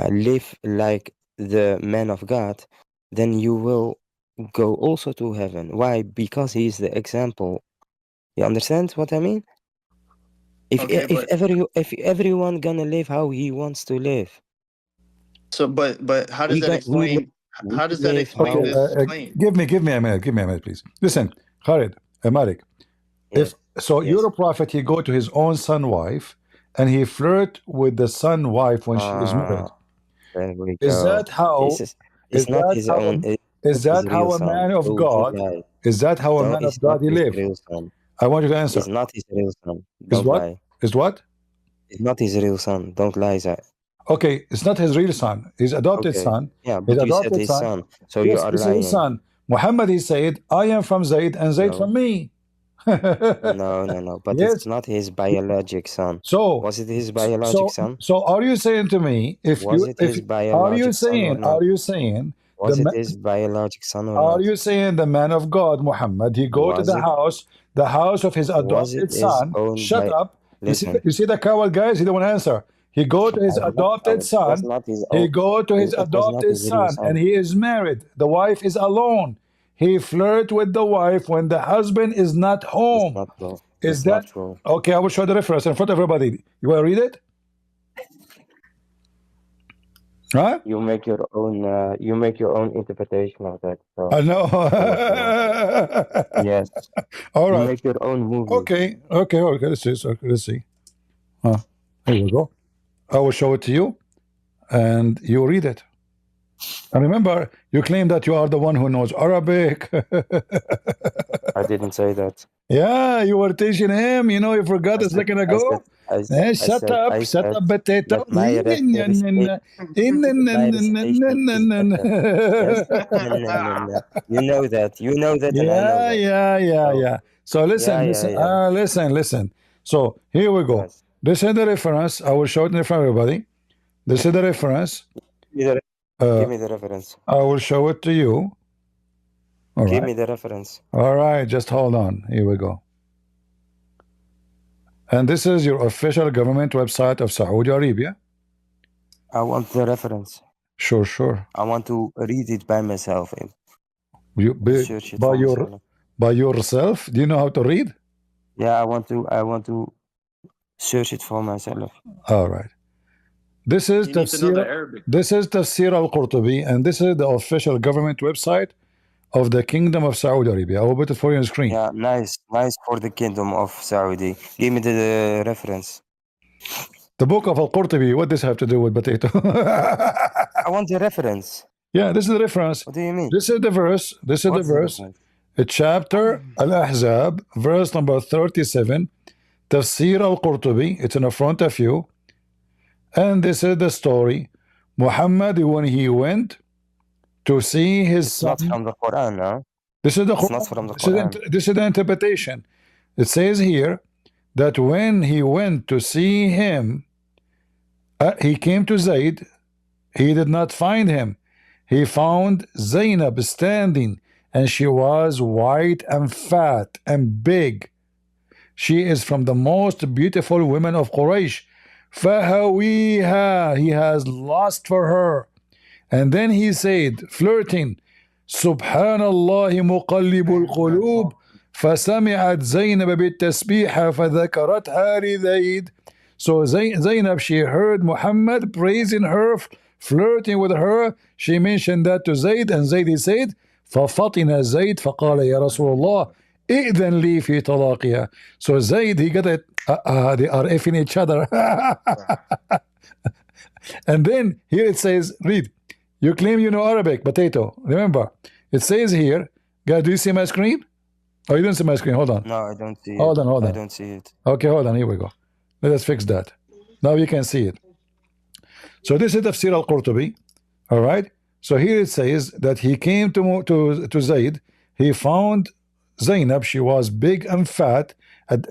live like the man of God, then you will go also to heaven. Why? Because he is the example. You understand what I mean? Okay, but If everyone gonna live how he wants to live, but how does we that got explain? we How does that live explain Okay. how. this claim? Give me a minute. Give me a minute, please. Listen, Khalid, Malik. Yes, If so, you're yes. a prophet. He go to his own son wife, and he flirt with the son wife when she is married. Ah, there we Is go. that how? This is Is it's not that his how? own. It's Is not his that real how a son. man of Don't God? lie. Is that how a Don't. man of It's not God he his live? real son. I want you to answer. It's not his real son. Is Don't what? lie. Is what? It's not his real son. Don't lie, Zach. Okay, it's not his real son. His adopted Okay. son. Yeah, His but you said adopted his son. son, so you Yes, are this is his lying. son. Muhammad, he said, I am from Zayd and Zayd No, from me. no. But it's Yes. not his biologic son. So, Was it his biologic so, son? so, are you saying to me, Was it his biologic son or not? are you saying the, Was it his biologic son or are not? you saying the man of God, Muhammad, he go to Was it? the house of his Was it adopted his son? own Shut by? up. Listen, You see the coward guys. He don't want to answer. He go to his I am not adopted coward. It was son. not his He own. go to his It was not adopted his real son, and son. he is married. The wife is alone. He flirt with the wife when the husband is not It's home. not true. Is It's not that true. okay? I will show the reference in front of everybody. You want to read it? Huh? You make your own. You make your own interpretation of that. I So know. what's wrong? Yes, All you right. make your own movie. Okay. Okay. Okay. Let's see. So, let's see. Here we go. I will show it to you, and you read it. And remember, you claim that you are the one who knows Arabic. I didn't say that. Yeah, you were teaching him. You know, you forgot I a said, second I said, ago. Shut up, I shut said up, potato. that my recitation is better. Yes? You know that. You know that, and I know Yeah, that. yeah, yeah, So, yeah. So listen, listen, yeah. listen. So here we go. Yes. This is the reference. I will show it in front of everybody. This is the reference. Give me the, Uh, give me the reference. I will show it to you. All Give right. me the reference. All right. Just hold on. Here we go. And this is your official government website of Saudi Arabia. I want the reference. Sure, sure. I want to read it by myself. You Search it for myself. by yourself? Do you know how to read? Yeah, I want to search it for myself. All right. This is Tafsir al-Qurtubi, and this is the official government website of the Kingdom of Saudi Arabia. I will put it for you on the screen. Yeah, nice for the Kingdom of Saudi. Give me the reference. The book of al-Qurtubi, what does have to do with potato? I want the reference. Yeah, this is the reference. What do you mean? This is the verse. This is What's the verse. Chapter Al-Ahzab, verse number 37. Tafsir al-Qurtubi. It's in the front of you. And this is the story. Muhammad, when he went to see his son. Not from the Quran, no? This is the Quran. Not from the Quran. This is the interpretation. It says here that when he went to see him, he came to Zayd. He did not find him. He found Zainab standing, and she was white and fat and big. She is from the most beautiful women of Quraysh. فَهَوِيهَا, he has lust for her. And then he said, flirting, Subhanallah مقلب القلوب فسمعت زينب بالتسبيح فذكرتها لزيد. So Zainab, she heard Muhammad praising her, flirting with her. She mentioned that to Zayd, and Zayd he said, ففطن زيد فقال يا رسول الله إذن لي في طلاقها. So Zayd, he got it. They are effing each other. And then here it says, read. You claim you know Arabic, potato. Remember, it says here, guys, do you see my screen? Oh, you don't see my screen. Hold on. No, I don't see it. Hold on. I don't see it. Okay, hold on. Here we go. Let us fix that. Now you can see it. So this is Tafsir al-Qurtubi. All right. So here it says that he came to Zayd. He found Zainab. She was big and fat.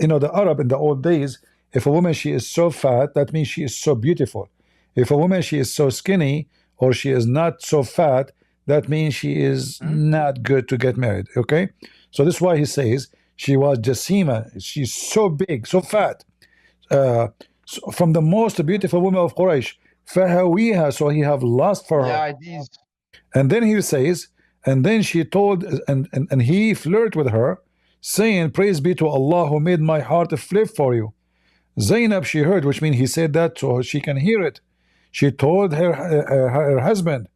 You know, the Arab in the old days, if a woman she is so fat, that means she is so beautiful. If a woman she is so skinny or she is not so fat, that means she is not good to get married. Okay. So this is why he says she was Jasima. She's so big, so fat. So from the most beautiful woman of Quraysh. فَهَوِيهَا, so he have lust for her. Yeah, it is. And then he says, and then she told, and he flirted with her, saying, praise be to Allah who made my heart flip for you. Zainab, she heard, which means he said that so she can hear it. She told her husband.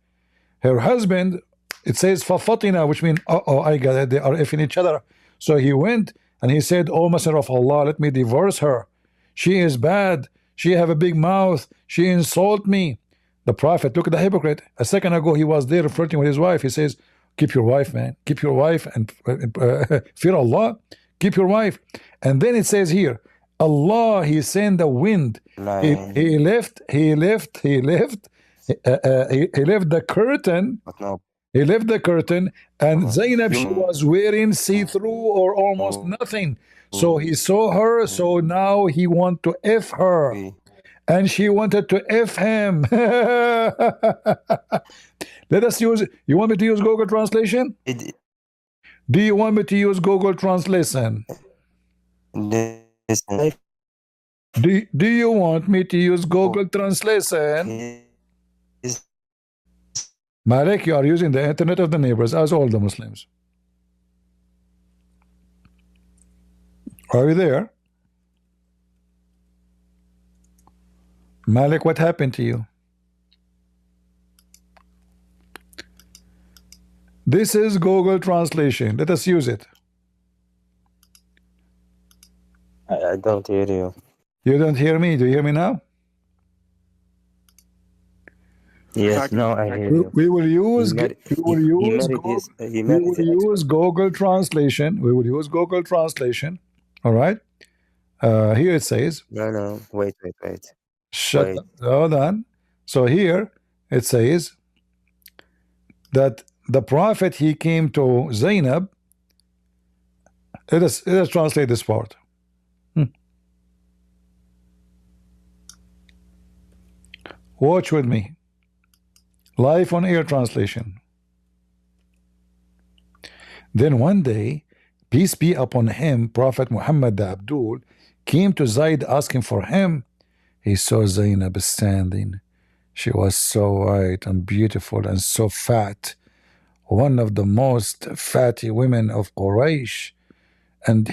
Her husband, it says فَفَطِنَا, which means, I got it, they are effing each other. So he went and he said, O Messenger of Allah, let me divorce her. She is bad. She have a big mouth. She insult me. The Prophet, look at the hypocrite. A second ago, he was there flirting with his wife. He says, keep your wife, man. Keep your wife and fear Allah. Keep your wife. And then it says here, Allah, he sent the wind. He left the curtain. But no. He left the curtain, and Zainab, she was wearing see-through or almost nothing. So he saw her, so now he want to F her. And she wanted to F him. Let us use, you want me to use Google Translation? Do you want me to use Google Translation? Do you want me to use Google Translation? Malik, you are using the internet of the neighbors, as all the Muslims. Are you there? Malik, what happened to you? This is Google Translation. Let us use it. I don't hear you. You don't hear me? Do you hear me now? Yes, now I hear you. We will use He married the ex-wife. Google Translation. We will use Google Translation. All right. Here it says. No, wait. Shut Wait. up. Hold on. So here it says that the prophet, he came to Zainab. Let us translate this part. Watch with me. Live on air translation. Then one day, peace be upon him, Prophet Muhammad the Abdul came to Zayd asking for him. He saw Zainab standing. She was so white and beautiful and so fat, one of the most fatty women of Quraysh. And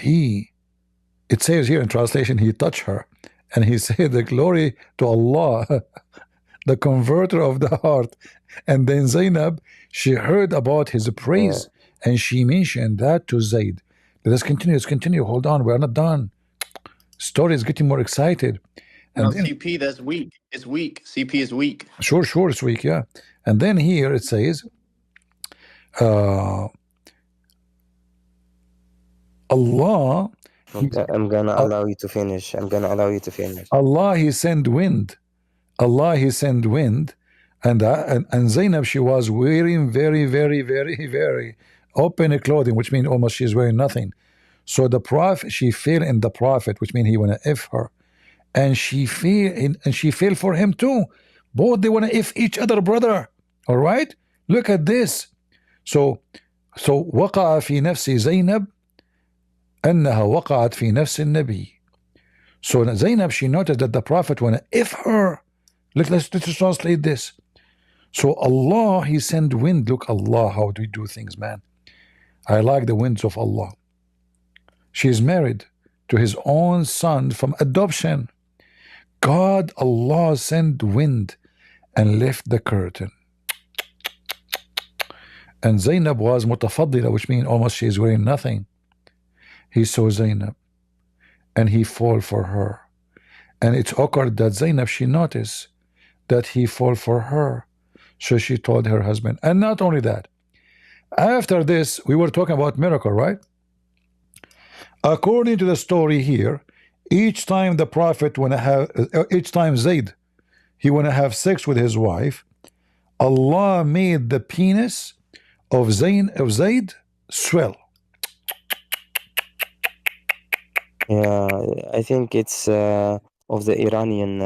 it says here in translation, he touched her and he said, the glory to Allah, the converter of the heart. And then Zainab, she heard about his praise and she mentioned that to Zayd. Let's continue. Hold on, we're not done. Story is getting more excited. And No, then, CP, that's weak. It's weak. CP is weak. Sure, it's weak, yeah. And then here it says, Allah. I'm gonna allow you to finish. Allah, he sent wind. And Zainab, she was wearing very open clothing, which means almost she's wearing nothing. So the prophet, she fell in the prophet, which means he wanna F her, and she fell for him too. Both they wanna F each other, brother. All right, look at this. So وقع في نفس زينب أنها وقعت في نفس النبي. So Zainab, she noticed that the prophet wanna F her. Let's translate this. So Allah, he sent wind. Look, Allah, how do we do things, man? I like the winds of Allah. She is married to his own son from adoption. God, Allah sent wind and left the curtain. And Zainab was mutafaddila, which means almost she is wearing nothing. He saw Zainab and he fall for her. And it's awkward that Zainab, she noticed that he fall for her. So she told her husband. And not only that, after this, we were talking about miracle, right? According to the story here, each time the prophet each time Zayd, he wanna have sex with his wife, Allah made the penis of Zayd swell. Yeah, I think it's of the Iranian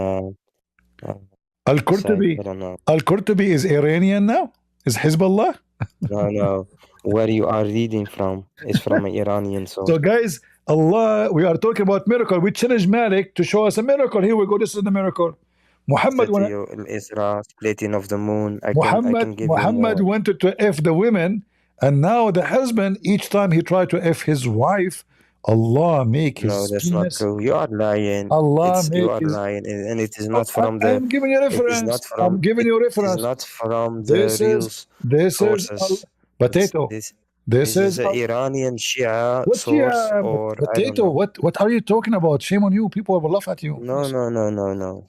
Al-Qurtubi. I don't know. Al-Qurtubi is Iranian now? Is Hezbollah? No. Where you are reading from is from an Iranian source. So guys, Allah, we are talking about miracle. We challenge Malik to show us a miracle. Here we go. This is the miracle. Muhammad Isra, splitting of the moon. Muhammad wanted to F the women, and now the husband, each time he tried to F his wife, Allah make his No, that's penis. not true. You are lying. You are lying, and it is not from the. I'm giving you a reference. I'm giving you a reference. It's not from the real sources. Potato. This is an Iranian Shia source, or Potato. What are you talking about? Shame on you. People will laugh at you. No.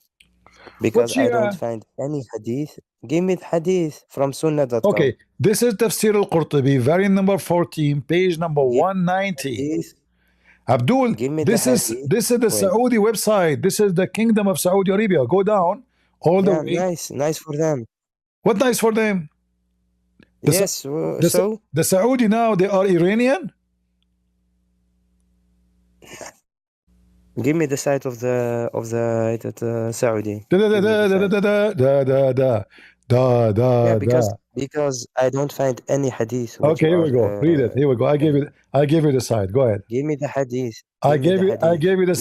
Because I don't find any hadith. Give me the hadith from Sunnah.com. Okay, this is Tafsir al-Qurtubi, variant number 14, page number 190. Abdul, this is the Saudi website. This is the Kingdom of Saudi Arabia. Go down all the way. Nice for them. What nice for them? The Saudi now, they are Iranian? Give me the site of the Saudi. Because I don't find any hadith. Okay, here we go. Read it. Here we go. I gave you the site. Go ahead. Give me the hadith. I gave you the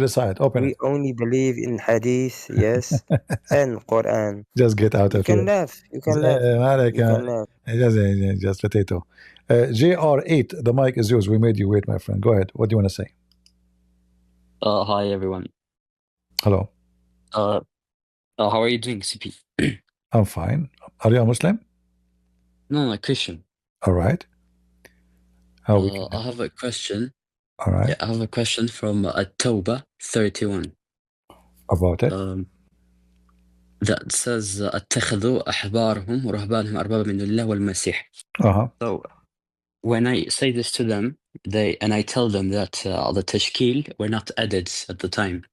site. Open it. We only believe in hadith, yes, and Quran. Just get out of here. You can laugh. Just potato. JR8, the mic is yours. We made you wait, my friend. Go ahead. What do you want to say? Hi everyone. Hello. How are you doing, CP? I'm fine. Are you a Muslim? No, I'm Christian. All right. I have a question. All right. Yeah, I have a question from At-Tawbah 31. About it? that says اتخذوا أحبارهم ورهبانهم أربابا من الله والمسيح. So when I say this to them, I tell them that the tashkil were not added at the time.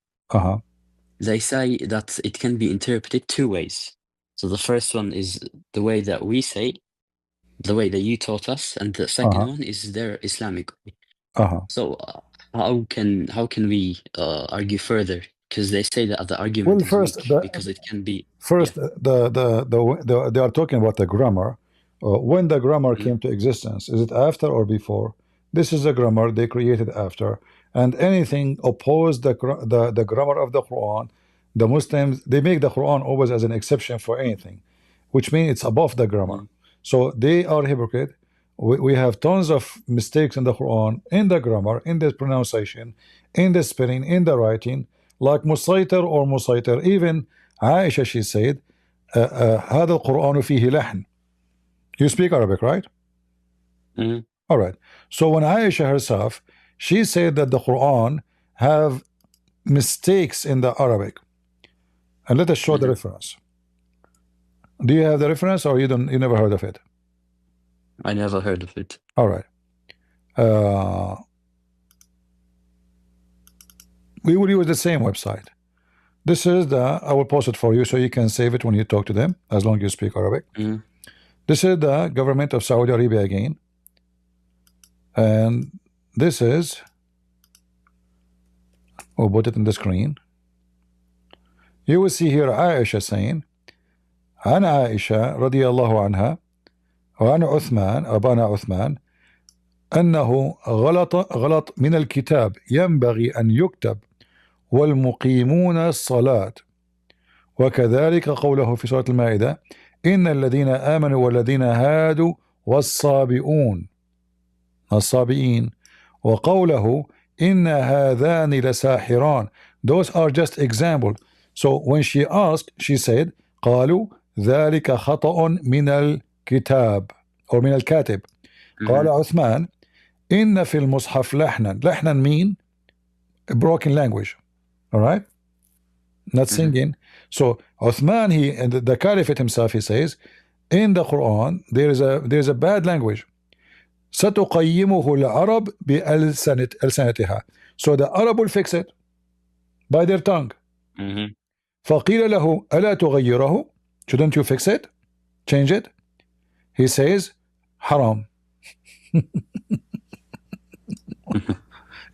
They say that it can be interpreted two ways. So the first one is the way that we say, the way that you taught us, and the second one is their Islamic way. So how can we argue further? Because they say that the argument is weak because it can be they are talking about the grammar. When the grammar came to existence, is it after or before? This is the grammar they created after, and anything opposed the grammar of the Quran, the Muslims, they make the Quran always as an exception for anything, which means it's above the grammar. So they are hypocrite. We have tons of mistakes in the Quran, in the grammar, in the pronunciation, in the spelling, in the writing, like musaytir or musaytir. Even Aisha, she said, هذا القرآن فيه لحن. You speak Arabic, right? All right. So when Aisha herself, she said that the Quran have mistakes in the Arabic. And let us show the reference. Do you have the reference, or you never heard of it? I never heard of it. All right. We will use the same website. This is I will post it for you so you can save it when you talk to them, as long as you speak Arabic. This is the government of Saudi Arabia again. And this is, we'll put it in the screen. You will see here Aisha saying, عن عائشة رضي الله عنها وعن عثمان أبانا عثمان أنه غلط من الكتاب ينبغي أن يكتب والمقيمون الصلاة وكذلك قوله في سورة المائدة إن الذين آمنوا والذين هادوا والصابئون الصابئين وقوله إن هذان لساحران. Those are just examples. So when she asked, she said قالوا ذلك خطأ من الكتاب or من الكاتب. قال عثمان إن في المصحف لحنا. لحنا mean a broken language. All right, not singing. So Uthman, and the Caliphate himself, he says in the Quran there is a bad language. ستقيمه العرب بألسنتها. So the Arab will fix it by their tongue. فقيل له ألا تغيره? Shouldn't you fix it? Change it? He says haram. You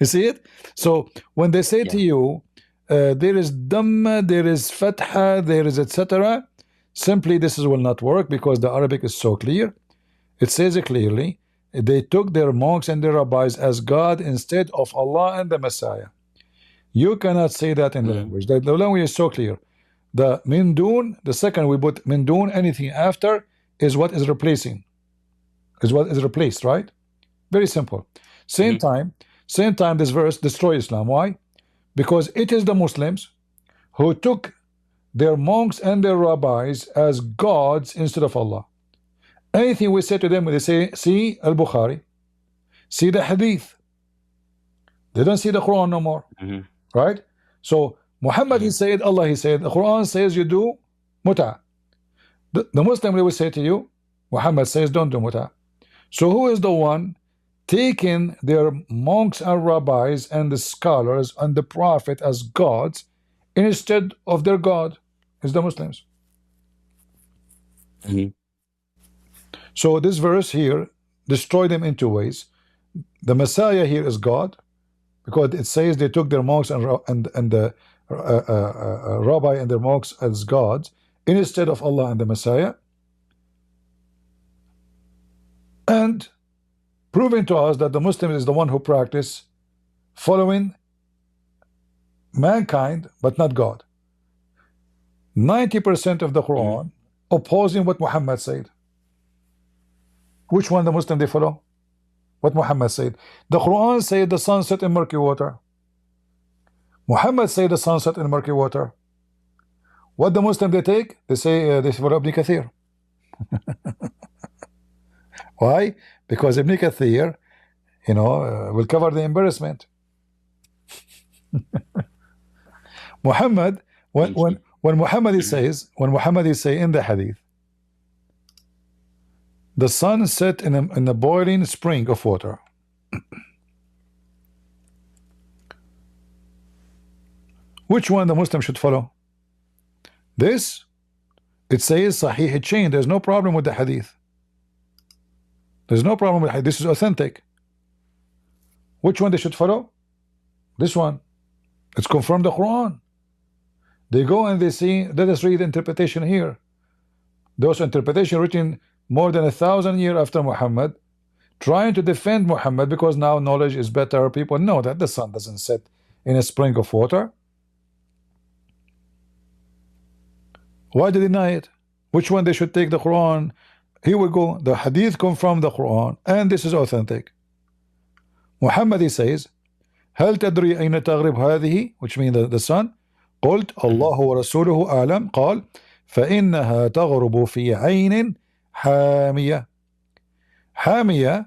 see it? So when they say to you there is Dhamma, there is Fatha, there is etc., simply this will not work because the Arabic is so clear. It says it clearly. They took their monks and their rabbis as God instead of Allah and the Messiah. You cannot say that in the language. The language is so clear. The min dun, the second we put min dun, anything after is what is replacing. Is what is replaced, right? Very simple. Same time this verse destroys Islam. Why? Because it is the Muslims who took their monks and their rabbis as gods instead of Allah. Anything we say to them, they say, see Al-Bukhari, see the Hadith. They don't see the Quran no more. Right? So Muhammad, he said, Allah, he said, the Quran says you do muta. The Muslim, they will say to you, Muhammad says don't do muta. So who is the one taking their monks and rabbis and the scholars and the prophet as gods instead of their God? Is the Muslims. So this verse here destroyed them in two ways. The Messiah here is God, because it says they took their monks and the rabbi and their monks as gods instead of Allah and the Messiah, and proving to us that the Muslim is the one who practice following mankind but not God. 90% of the Quran opposing what Muhammad said. Which one the Muslim they follow? What Muhammad said. The Quran said the sun set in murky water. Muhammad said the sun set in murky water. What the Muslim they take? They say this for Ibn Kathir. Why? Because Ibn Kathir, will cover the embarrassment. Muhammad, when when Muhammad says, in the hadith, the sun set in a boiling spring of water. Which one the Muslim should follow? This, it says Sahih chain. There's no problem with the hadith. There's no problem with hadith. This is authentic. Which one they should follow? This one. It's confirmed the Quran. They go and they see, let us read the interpretation here. Those interpretation written more than 1,000 years after Muhammad, trying to defend Muhammad because now knowledge is better. People know that the sun doesn't set in a spring of water. Why they deny it? Which one they should take the Quran? Here we go. The hadith confirm the Quran, and this is authentic. Muhammad, he says, هل تدري أين تغرب هذه, which means the sun. قلت الله ورسوله أعلم. قال فإنها تغرب في عين حامية. حامية,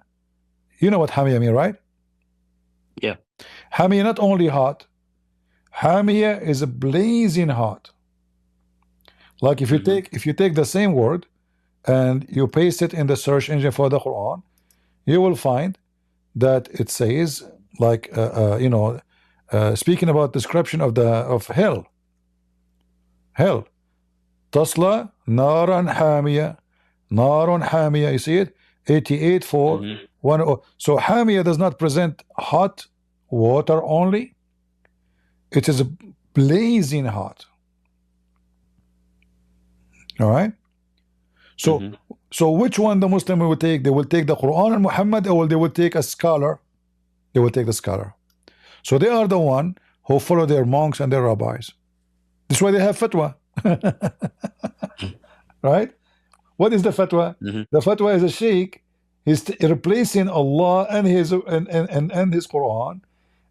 you know what حامية mean, right? Yeah. حامية, not only hot. حامية is blazing hot. Like if you take the same word and you paste it in the search engine for the Quran, you will find that it says, like speaking about description of hell. Hell. Tasla naran hamiya. Naran hamiya. You see it? 88.4.10. So hamiya does not present hot water only. It is blazing hot. All right. So which one the Muslim will take? They will take the Quran and Muhammad, or they will take a scholar? They will take the scholar. So they are the one who follow their monks and their rabbis. This is why they have fatwa. Right? What is the fatwa? The fatwa is a sheikh. He's replacing Allah and his Quran,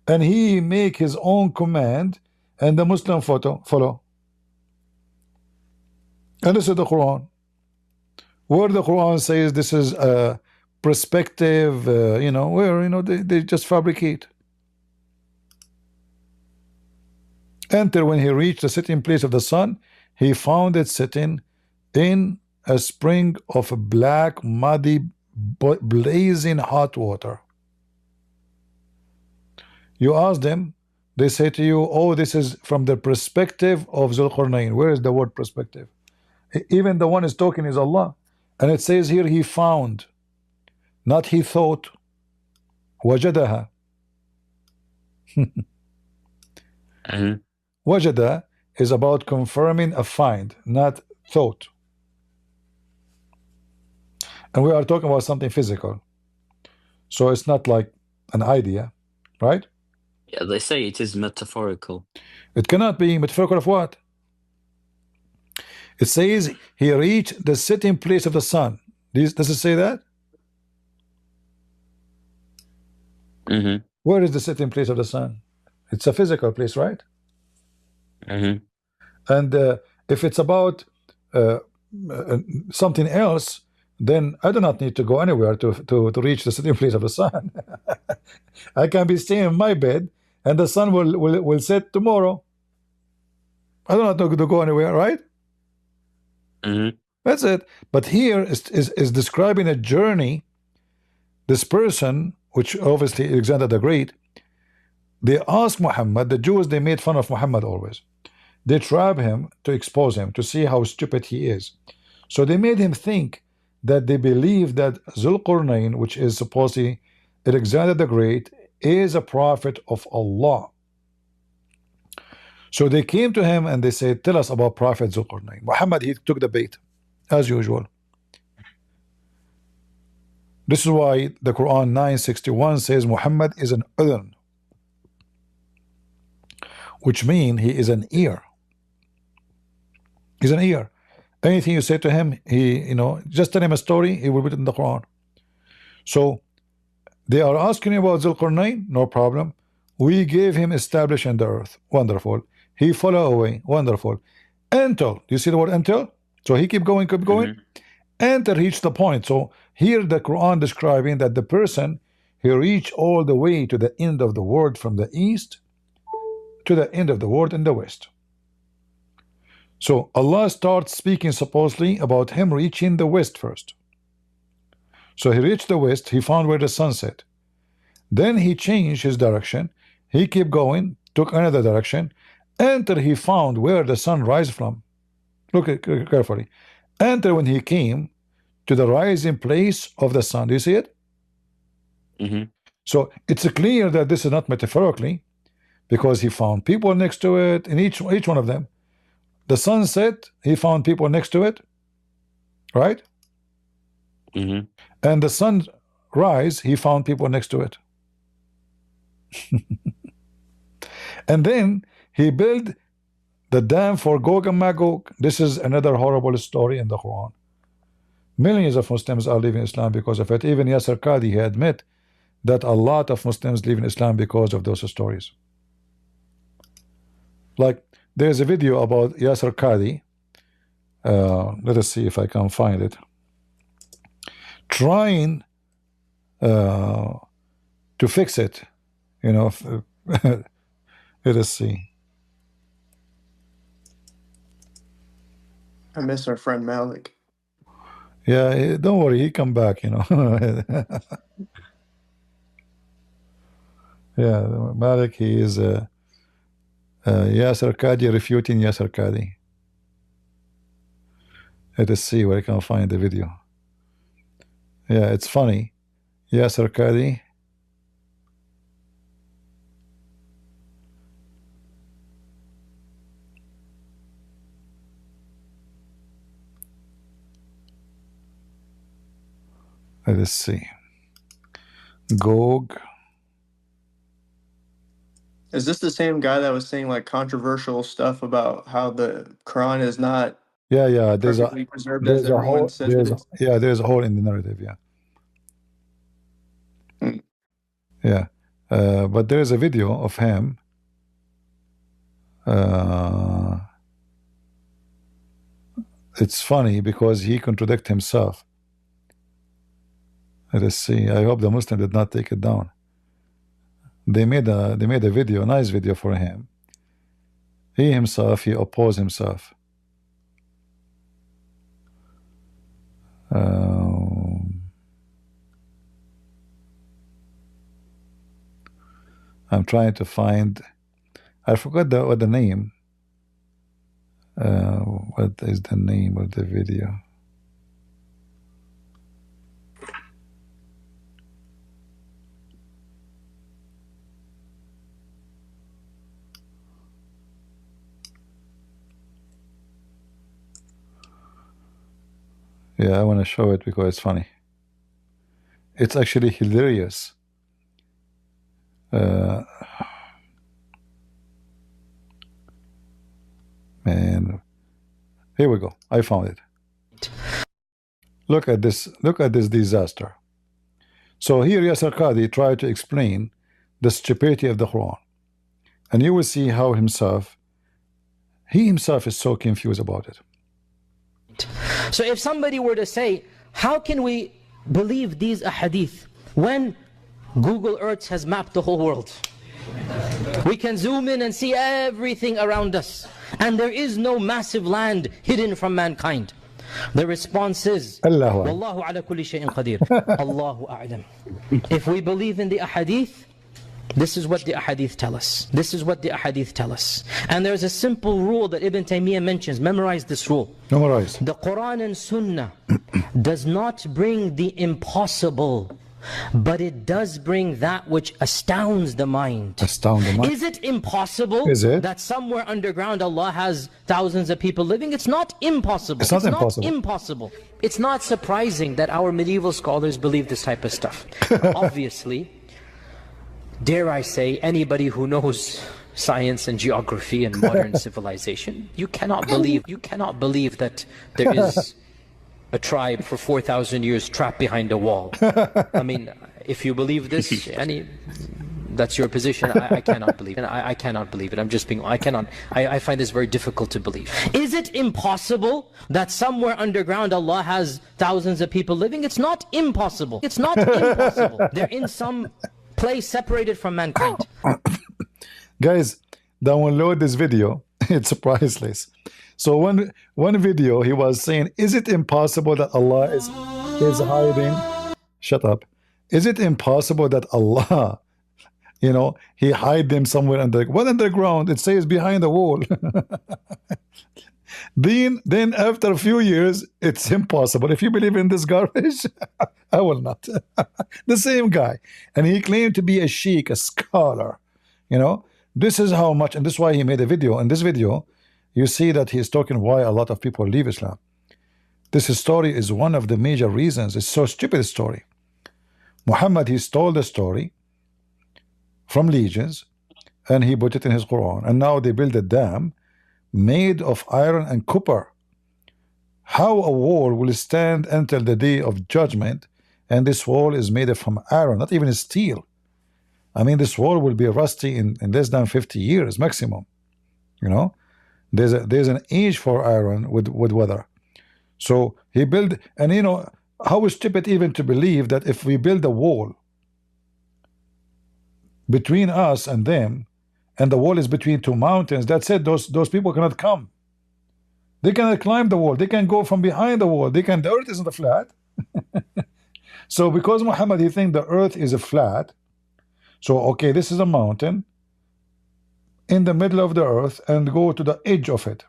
and he make his own command, and the Muslim follow. And this is the Quran, where the Quran says this is a perspective, where they just fabricate. Enter when he reached the sitting place of the sun, he found it sitting in a spring of black, muddy, blazing hot water. You ask them, they say to you, oh, this is from the perspective of Zulqarnain. Where is the word perspective? Even the one is talking is Allah, and it says here he found, not he thought. Wajadaha. Wajada is about confirming a find, not thought. And we are talking about something physical, so it's not like an idea, right? Yeah, they say it is metaphorical. It cannot be metaphorical of what? It says he reached the sitting place of the sun. Does it say that? Where is the sitting place of the sun? It's a physical place, right? And if it's about something else, then I do not need to go anywhere to reach the sitting place of the sun. I can be staying in my bed, and the sun will set tomorrow. I do not need to go anywhere, right? That's it. But here is describing a journey. This person, which obviously Alexander the Great, they asked Muhammad, the Jews, they made fun of Muhammad always. They trap him to expose him, to see how stupid he is. So they made him think that they believe that Zulqarnain, which is supposedly Alexander the Great, is a prophet of Allah. So they came to him and they said, tell us about Prophet Zulqarnain. Muhammad, he took the bait, as usual. This is why the Quran 9:61 says Muhammad is an udhun, which means he is an ear. He's an ear. Anything you say to him, he, just tell him a story, he will put it in the Quran. So they are asking about Zulqarnain, no problem. We gave him established in the earth. Wonderful. He follow away. Wonderful. Until, you see the word until? So he keep going. Until reached the point. So here the Quran describing that the person, he reached all the way to the end of the world from the east to the end of the world in the west. So Allah starts speaking supposedly about him reaching the west first. So he reached the west, he found where the sun set. Then he changed his direction. He kept going, took another direction, until he found where the sun rise from. Look at carefully. Until when he came to the rising place of the sun. Do you see it? So it's clear that this is not metaphorically, because he found people next to it, in each one of them. The sun set, he found people next to it, right? And the sun rise, he found people next to it. And then he built the dam for Gog and Magog. This is another horrible story in the Quran. Millions of Muslims are leaving Islam because of it. Even Yasser Qadi, he admit that a lot of Muslims leave Islam because of those stories. Like, there's a video about Yasser Qadi. Let us see if I can find it. Trying to fix it, you know. Let us see. I miss our friend Malik. Yeah, don't worry, he come back, you know. Yeah, Malik, he is Yasser Qadi refuting Yasser Qadi. Let us see where I can find the video. Yeah, it's funny. Yasser Qadi. Let us see. Gog. Is this the same guy that was saying like controversial stuff about how the Quran is not Yeah, perfectly preserved as everyone says it is? Yeah, there's a hole in the narrative, yeah. Yeah. But there is a video of him it's funny because he contradicts himself. Let us see. I hope the Muslim did not take it down. They made a video, a nice video for him. He himself, he opposed himself. I'm trying to find. I forgot what the name. What is the name of the video? Yeah, I want to show it because it's funny. It's actually hilarious. Man, here we go. I found it. Look at this. Look at this disaster. So here Yasser Qadi tried to explain the stupidity of the Quran, and you will see how he himself is so confused about it. So if somebody were to say, how can we believe these ahadith when Google Earth has mapped the whole world? We can zoom in and see everything around us, and there is no massive land hidden from mankind. The response is, Wallahu ala kulli shay'in qadir. Allahu a'lam. If we believe in the ahadith, this is what the ahadith tell us. This is what the ahadith tell us. And there's a simple rule that Ibn Taymiyyah mentions. Memorize this rule. Memorize. The Qur'an and Sunnah does not bring the impossible, but it does bring that which astounds the mind. Astound the mind. Is it impossible that somewhere underground Allah has thousands of people living? It's not impossible. It's not impossible. Not impossible. It's not surprising that our medieval scholars believe this type of stuff. Obviously, dare I say, anybody who knows science and geography and modern civilization, you cannot believe that there is a tribe for 4,000 years trapped behind a wall. I mean, if you believe this, that's your position. I cannot believe it. I cannot believe it. I'm just being, I find this very difficult to believe. Is it impossible that somewhere underground Allah has thousands of people living? It's not impossible. It's not impossible. They're in some place separated from mankind. Guys, download this video It's priceless. So one video he was saying, is it impossible that Allah is hiding? Shut up. Is it impossible that Allah, you know, he hide them somewhere underground? It says behind the wall. Then after a few years, it's impossible. If you believe in this garbage, I will not. The same guy, and he claimed to be a sheikh, a scholar. You know, this is how much, and this is why he made a video. In this video, you see that he's talking why a lot of people leave Islam. This story is one of the major reasons. It's so stupid story. Muhammad, he stole the story from legions, and he put it in his Quran, and now they build a dam made of iron and copper. How a wall will stand until the day of judgment, and this wall is made from iron, not even steel. I mean, this wall will be rusty in less than 50 years maximum. You know, there's an age for iron with weather. So he built, and you know, how stupid even to believe that if we build a wall between us and them, and the wall is between two mountains, that's it. Those people cannot come. They cannot climb the wall. They can go from behind the wall. The earth isn't flat. So because Muhammad, he think the earth is a flat, so okay, this is a mountain in the middle of the earth, and go to the edge of it,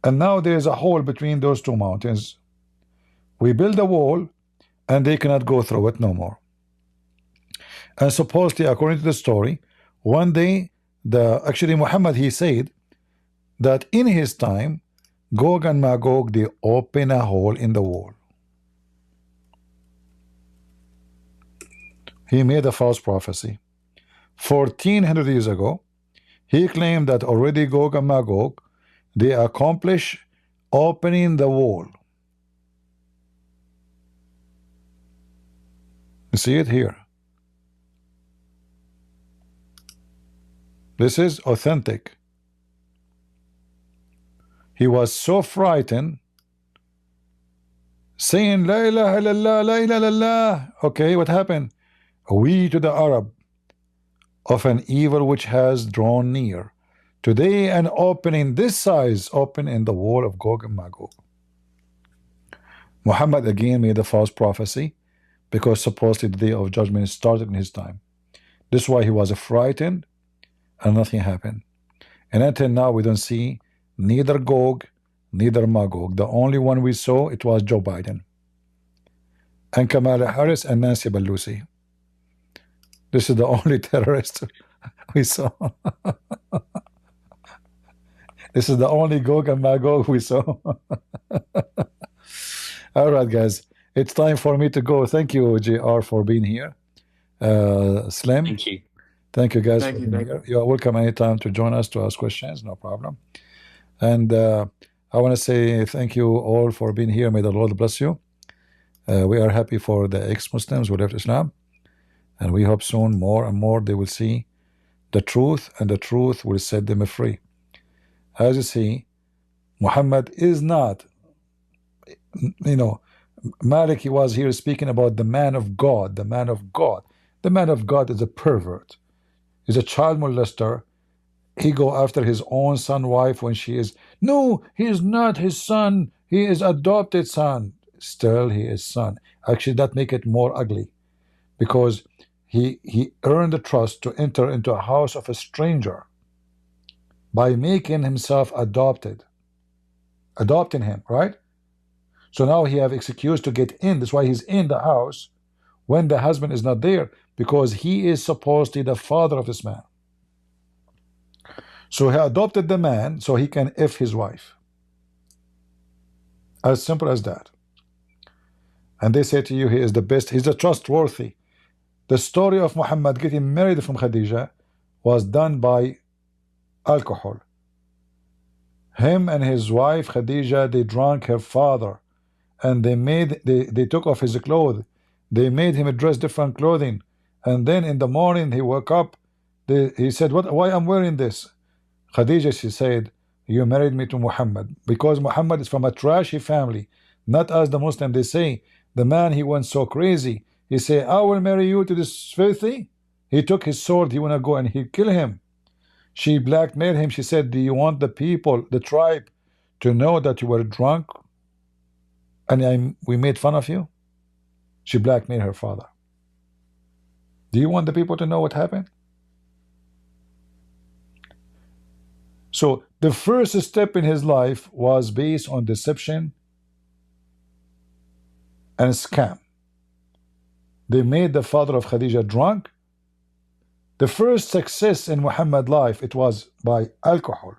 and now there's a hole between those two mountains. We build a wall, and they cannot go through it no more. And supposedly, according to the story, one day, actually Muhammad, he said that in his time, Gog and Magog, they open a hole in the wall. He made a false prophecy. 1400 years ago, he claimed that already Gog and Magog, they accomplish opening the wall. You see it here. This is authentic. He was so frightened, saying, La ilaha illallah, la ilaha illallah. Okay, what happened? We to the Arab of an evil which has drawn near. Today an opening this size open in the wall of Gog and Magog. Muhammad again made a false prophecy, because supposedly the day of judgment started in his time. This is why he was frightened, and nothing happened. And until now we don't see neither Gog, neither Magog. The only one we saw, it was Joe Biden and Kamala Harris and Nancy Pelosi. This is the only terrorist we saw. This is the only Gog and Magog we saw. All right, guys, it's time for me to go. Thank you, JR, for being here. Slim, Thank you. thank you, guys, Thank for you. being here. You are welcome anytime to join us to ask questions, no problem. And I want to say thank you all for being here. May the Lord bless you. We are happy for the ex-Muslims who left Islam, and we hope soon more and more they will see the truth, and the truth will set them free. As you see, Muhammad is not, you know, Malik, he was here speaking about the man of God, the man of God. The man of God is a pervert, is a child molester. He go after his own son wife when she is, no, he is not his son, he is adopted son. Still he is son. Actually, that make it more ugly, because he earned the trust to enter into a house of a stranger by making himself adopting him, right? So now he have excuse to get in. That's why he's in the house when the husband is not there, because he is supposedly the father of this man. So he adopted the man so he can F his wife. As simple as that. And they say to you, he is the best, he's a trustworthy. The story of Muhammad getting married from Khadija was done by alcohol. Him and his wife Khadija, they drank her father, and they took off his clothes. They made him dress different clothing, and then in the morning he woke up. He said, why I'm wearing this? Khadija, she said, you married me to Muhammad, because Muhammad is from a trashy family, not as the Muslim. They say the man, he went so crazy. He said, I will marry you to this filthy. He took his sword, he wanna go and he kill him. She blackmailed him. She said, do you want the people, the tribe, to know that you were drunk and we made fun of you? She blackmailed her father. Do you want the people to know what happened? So the first step in his life was based on deception and scam. They made the father of Khadija drunk. The first success in Muhammad's life, it was by alcohol.